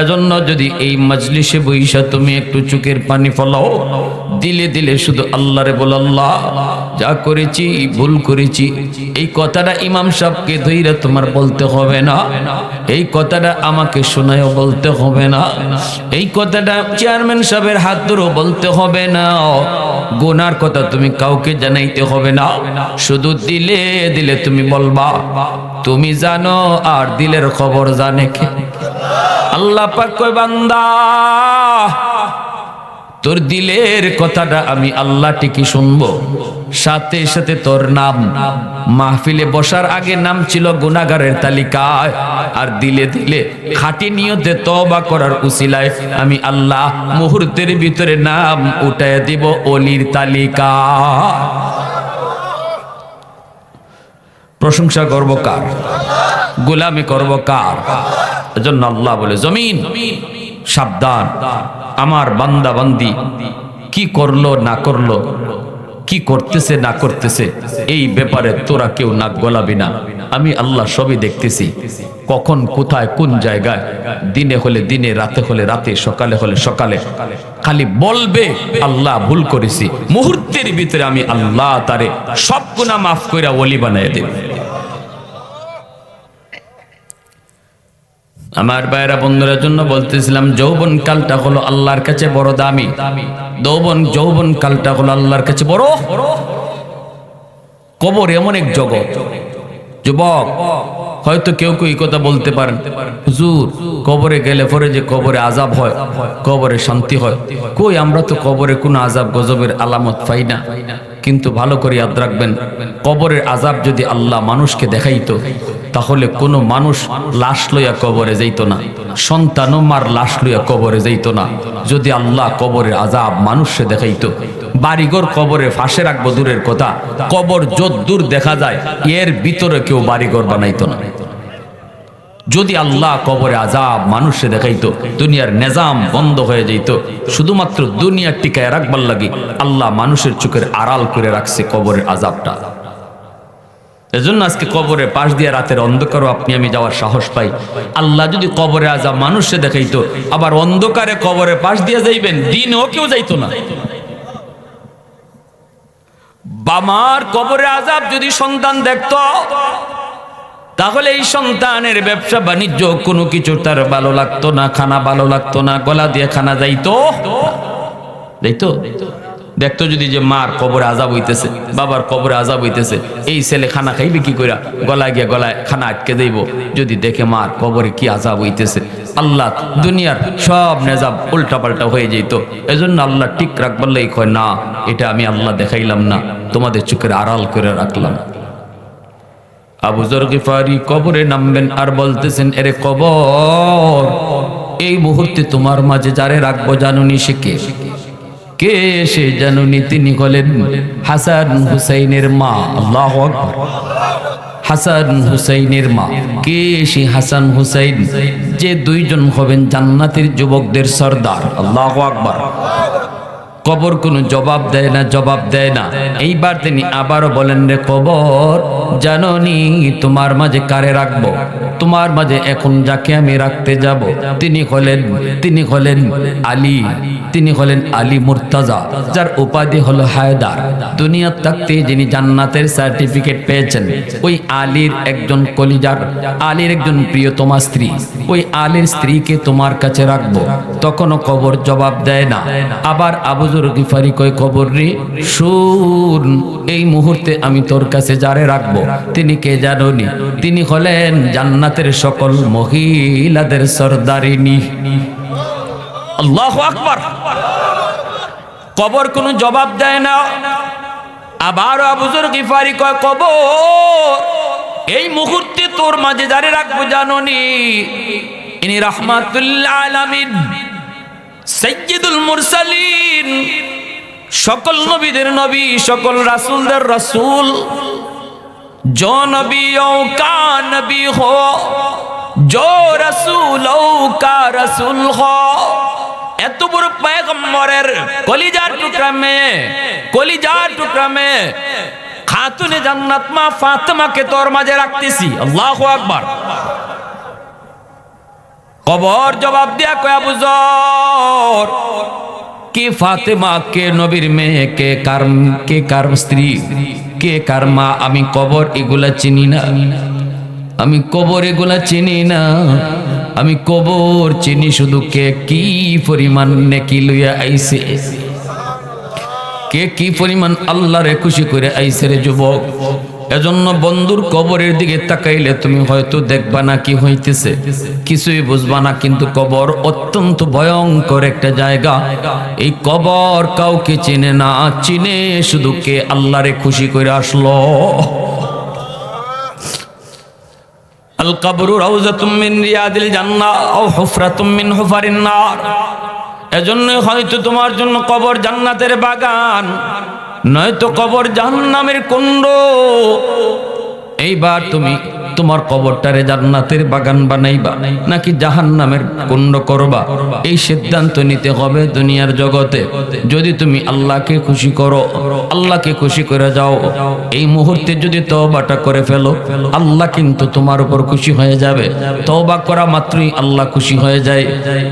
এজন্য যদি এই মজলিসে বইসা তুমি একটু চোখের পানি ফলাও, দিলে দিলে শুধু আল্লাহরে বল আল্লাহ যা করেছি ভুল করেছি, এই কথাটা ইমাম সাহেবকে ধইরা তোমার বলতে হবে না, এই কথাটা আমাকে শোনায়ও বলতে হবে না, এই কথাটা চেয়ারম্যান সাহেবের হাত ধরেও বলতে হবে না, গুনার কথা তুমি কাউকে জানাইতে হবে না, শুধু দিলে দিলে তুমি বলবা তুমি জানো আর দিলের খবর জানে কে? আল্লাহ পাক কয় বান্দা তোর দিলের কথাটা আমি আল্লাহ ঠিকই শুনবো, সাথে সাথে তোর নাম মাহফিলে বসার আগে নাম ছিল গুনাহগারের তালিকায়, আর দিলে দিলে খাঁটি নিয়তে তওবা করার উসিলায় আমি আল্লাহ মুহূর্তের ভিতরে নাম উঠায় দিব ওলির তালিকা। প্রশংসা করব কার? গোলামি করব কার? এজন্য আল্লাহ বলে জমিন সাবধান, আমার বান্দা বান্দি কি করলো না করলো কি করতেছে না করতেছে এই ব্যাপারে তোরা কেউ নাক গলাবি না। আমি আল্লাহ সবই দেখতেছি, কখন কোথায় কোন জায়গায়, দিনে হলে দিনে, রাতে হলে রাতে, সকালে হলে সকালে। খালি বলবে আল্লাহ ভুল করেছি, মুহূর্তের ভিতরে আমি আল্লাহ তারে সব গুনাহ মাফ কইরা ওলি বানায় দেব। আমার ভাইরা বন্ধুদের জন্য বলতেছিলাম, যৌবন কালটা হলো আল্লাহর কাছে বড় দামি। যৌবন কালটা হলো আল্লাহর কাছে বড়। কবর এমন এক জগৎ, যুবক হয়তো কেউ কেউ এই কথা বলতে পারেন, হুজুর কবরে গেলে পরে যে কবরে আযাব হয়, কবরে শান্তি হয়। কই, আমরা তো কবরে কোনো আযাব গজবের আলামত পাই না। কিন্তু ভালো করে ইয়াদ রাখবেন, কবরের আযাব যদি আল্লাহ মানুষকে দেখাইতো, তাহলে কোনো মানুষ লাশ লইয়া কবরে যাইতো না, সন্তানও মার লাশ লইয়া কবরে যাইতো না। যদি আল্লাহ কবরের আযাব মানুষকে দেখাইতো, বাড়িঘর কবরে ফাঁসে রাখবো দূরের কথা, কবর যত দূর দেখা যায় এর ভিতরে কেউ বাড়িঘর বানাইতো না। যদি আল্লাহ কবরে আযাব মানুষে দেখাইতো, দুনিয়ার নিজাম বন্ধ হয়ে যাইতো। শুধুমাত্র দুনিয়ার টিকায় রাখবার লাগি আল্লাহ মানুষের চোখের আড়াল করে রাখছে কবরের আযাবটা। এজন্য আজকে কবরে পাশ দিয়ে রাতের অন্ধকারও আপনি আমি যাওয়ার সাহস পাই। আল্লাহ যদি কবরে আযাব মানুষে দেখাইতো, আবার অন্ধকারে কবরে পাশ দিয়ে যাইবেন, দিনও কেউ যাইতো না। বামার কবরে আযাব যদি সন্তান দেখতো, তাহলে এই সন্তানের ব্যবসা বাণিজ্য কোনো কিছু তার ভালো লাগতো না, খানা ভালো লাগতো না, গলা দিয়ে খানা যাইতো। দেখতো যদি যে মার কবরে আযাব হইতেছে, বাবার কবরে আযাব হইতেছে, এই ছেলে খানা খাইবে কি কইরা, গলায় গিয়ে গলায় খানা আটকে যাইব। যদি দেখে মার কবরে কি আযাব হইতেছে, আল্লাহ দুনিয়ার সব নিজাম উল্টা পাল্টা হয়ে যেত। এজন্য আল্লাহ ঠিক রাখবার লাগি কয়, না এটা আমি আল্লাহ দেখাইলাম না, তোমাদের চোখের আড়াল করে রাখলাম। আবু যর গিফারি কবরে নামবেন আর বলতেছেন, এরে কবর, এই মুহূর্তে তোমার মাঝে যারে রাখবো জানুনি সে কে? কে সে জানুনি? তিনি হলেন হাসান হুসাইনের মা। আল্লাহু আকবার। হাসান হুসাইনের মা। কে সে হাসান হুসাইন? যে দুইজন হবেন জান্নাতের যুবকদের সর্দার। আল্লাহু আকবার। কবর কোনো জবাব দেয় না, জবাব দেয় না। এইবার তিনি আবারও বলেন, রে কবর, জানোনি তোমার মাঝে কারে রাখবো? তোমার মাঝে এখন যাকে আমি রাখতে যাব তিনি হলেন আলী। তিনি হলেন আলী মুর্তাজা, যার উপাধি হলো হায়দার। দুনিয়ার থাকতে যিনি জান্নাতের সার্টিফিকেট পেয়েছেন, ওই আলীর একজন কলিজার, আলীর একজন প্রিয়তমা স্ত্রী, ওই আলীর স্ত্রীকে তোমার কাছে রাখবো। তখনও কবর জবাব দেয় না। আবার আবু যর গিফারি কয়, কবর রে শুন, এই মুহূর্তে আমি তোর কাছে যারে রাখবো তিনি কে জানোনি? তিনি হলেন জান্নাতের সকল মহিলাদের সর্দারিনী। আল্লাহু আকবার। কবর কোনো জবাব দেয় না। আবার আবু যর গিফারি কয়, কবর, এই মুহূর্তে তোর মাঝে যারে রাখবো জানোনি? ইনি রাহমাতুল আলামিন, সাইয়্যিদুল মুরসালিন, সকল নবীদের নবী, সকল রাসূলদের রাসূল। जो नबियों का नबी हो, जो रसूलों का रसूल हो, এত বড় পয়গম্বরের কলিজার টুকরা মে খাতুনে জান্নাত মা ফাতেমাকে তোর মাঝে রাখতেছি। আল্লাহু আকবার। কবর জবাব দিয়া কয়, আবু যর, কে ফাতেমা, কে নবীর মেয়ে, কে কার স্ত্রী, কে কার মা? আমি কবর এগুলা চিনি না, আমি কবর এগুলা চিনি না। আমি কবর চিনি শুধু কে কি পরিমাণ নেকি লইয়া আইছে, কে কি পরিমাণ আল্লাহরে খুশি করে আইছে রে যুবক। এজন্য বন্ধুর কবরের দিকে তাকাইলে তুমি হয়তো দেখবা না কি হইতেছে, কিছুই বুঝবা না, কিন্তু কবর অত্যন্ত ভয়ঙ্কর একটা জায়গা। এই কবর কাউকে চিনে না, চিনে শুধু কে আল্লাহরে খুশি করে আসলো। আল কবরু রাউযাতুম মিন রিয়াদিল জান্নাহ আও হুফরাতুম মিন হুফারিন নার। এজন্য হয়তো তোমার জন্য কবর জান্নাতের বাগান, নয়তো কবর জাহান্নামের কুণ্ড। এইবার তুমি তোমার কবরটারে জান্নাতের বাগান বানাইবা নাকি জাহান্নামের কুণ্ড করবা, এই সিদ্ধান্ত নিতে হবে দুনিয়ার জগতে। যদি তুমি আল্লাহকে খুশি করো, আল্লাহকে খুশি করে যাও, এই মুহূর্তে যদি তওবাটা করে ফেলো, আল্লাহ কিন্তু তোমার উপর খুশি হয়ে যাবে। তওবা করা মাত্রই আল্লাহ খুশি হয়ে যায়,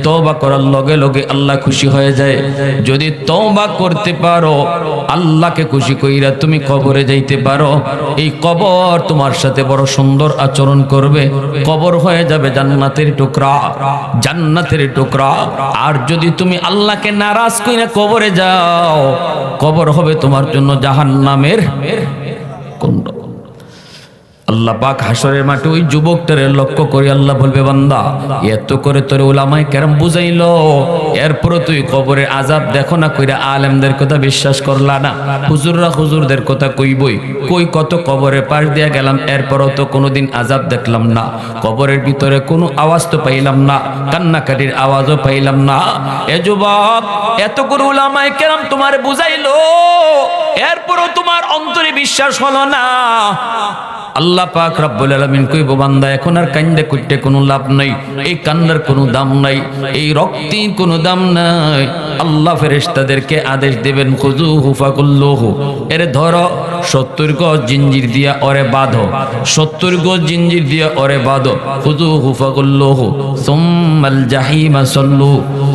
তওবা করার লগে লগে আল্লাহ খুশি হয়ে যায়। যদি তওবা করতে পারো, আল্লাহকে খুশি কইরা তুমি কবরে যাইতে পারো, এই কবর তোমার সাথে বড় সুন্দর আচরণ করবে, কবর হয়ে যাবে জান্নাতের টুকরা, জান্নাতের টুকরা। আর যদি তুমি আল্লাহকে নারাজ কইরা কবরে যাও, কবর হবে তোমার জন্য জাহান্নামের কুণ্ড। আল্লাহ পাক হাসরের মাঠে ওই যুবকটারে লক্ষ্য করে আল্লাহ বলবে, বান্দা এত করে তোরে উলামায়ে কেরাম বুঝাইলো, এরপরও তুই কবরে আযাব দেখো না কইরা আলেমদের কথা বিশ্বাস করলা না, হুজুররা হুজুরদের কথা কইবই, কই কত কবরের পাশ দিয়া গেলাম, এরপরও তো কোনোদিন আযাব দেখলাম না, কবরের ভিতরে কোনো আওয়াজ তো পাইলাম না, কান্নাকাটির আওয়াজও পাইলাম না। এ যুবক, এত করে উলামায়ে কেরাম তোমারে বুঝাইলো, এরপরও তোমার অন্তরে বিশ্বাস হলো না। আল্লাহ পাক রব্বুল আলামিন কইব, বান্দা এখন আর কান্দে কুটতে কোনো লাভ নাই, এই কান্নার কোনো দাম নাই, এই রক্তের কোনো দাম নাই। আল্লাহ ফেরেশতাদেরকে আদেশ দেবেন, খুযুহু ফাকুল্লুহু, এরে ধরো 70 গজ জিঞ্জির দিয়া ওরে বাঁধো, 70 গজ জিঞ্জির দিয়া ওরে বাঁধো। খুযুহু ফাকুল্লুহু সুম্মাল জাহিমা সাল্লু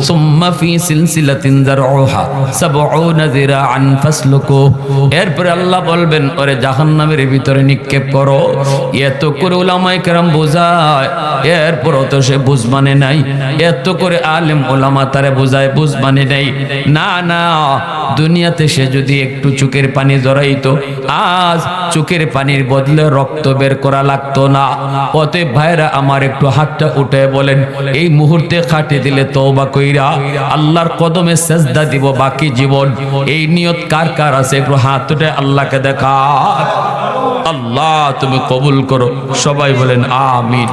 সুম্মা ফি সিলসিলাতিন যারউহা 70 যিরাআন ফাসলুকু। এরপর আল্লাহ বলবেন, ওরে জাহান্নামের ভিতরে নিক্ষেপ করো। এত করে উলামায়ে কেরাম বোঝায়, এরপরও তো সে বুঝ মানে নাই। এত করে আলেম উলামা তারে বোঝায়, বুঝ মানে নাই। না না, দুনিয়াতে সে যদি একটু চোখের পানি জড়াইতো, আজ চোখের পানির বদলে রক্ত বের করা লাগতো না। অতএব ভাইরা আমার, একটু হাতটা উঠে বলেন, এই মুহূর্তে খাটে দিলে তওবা কইরা আল্লাহর কদমে সেজদা দিব বাকি জীবন, এই নিয়ত কার কার আছে? একটু হাত উঠে আল্লাহকে দেখা। আল্লাহ তুমি কবুল করো, সবাই বলেন আমিন।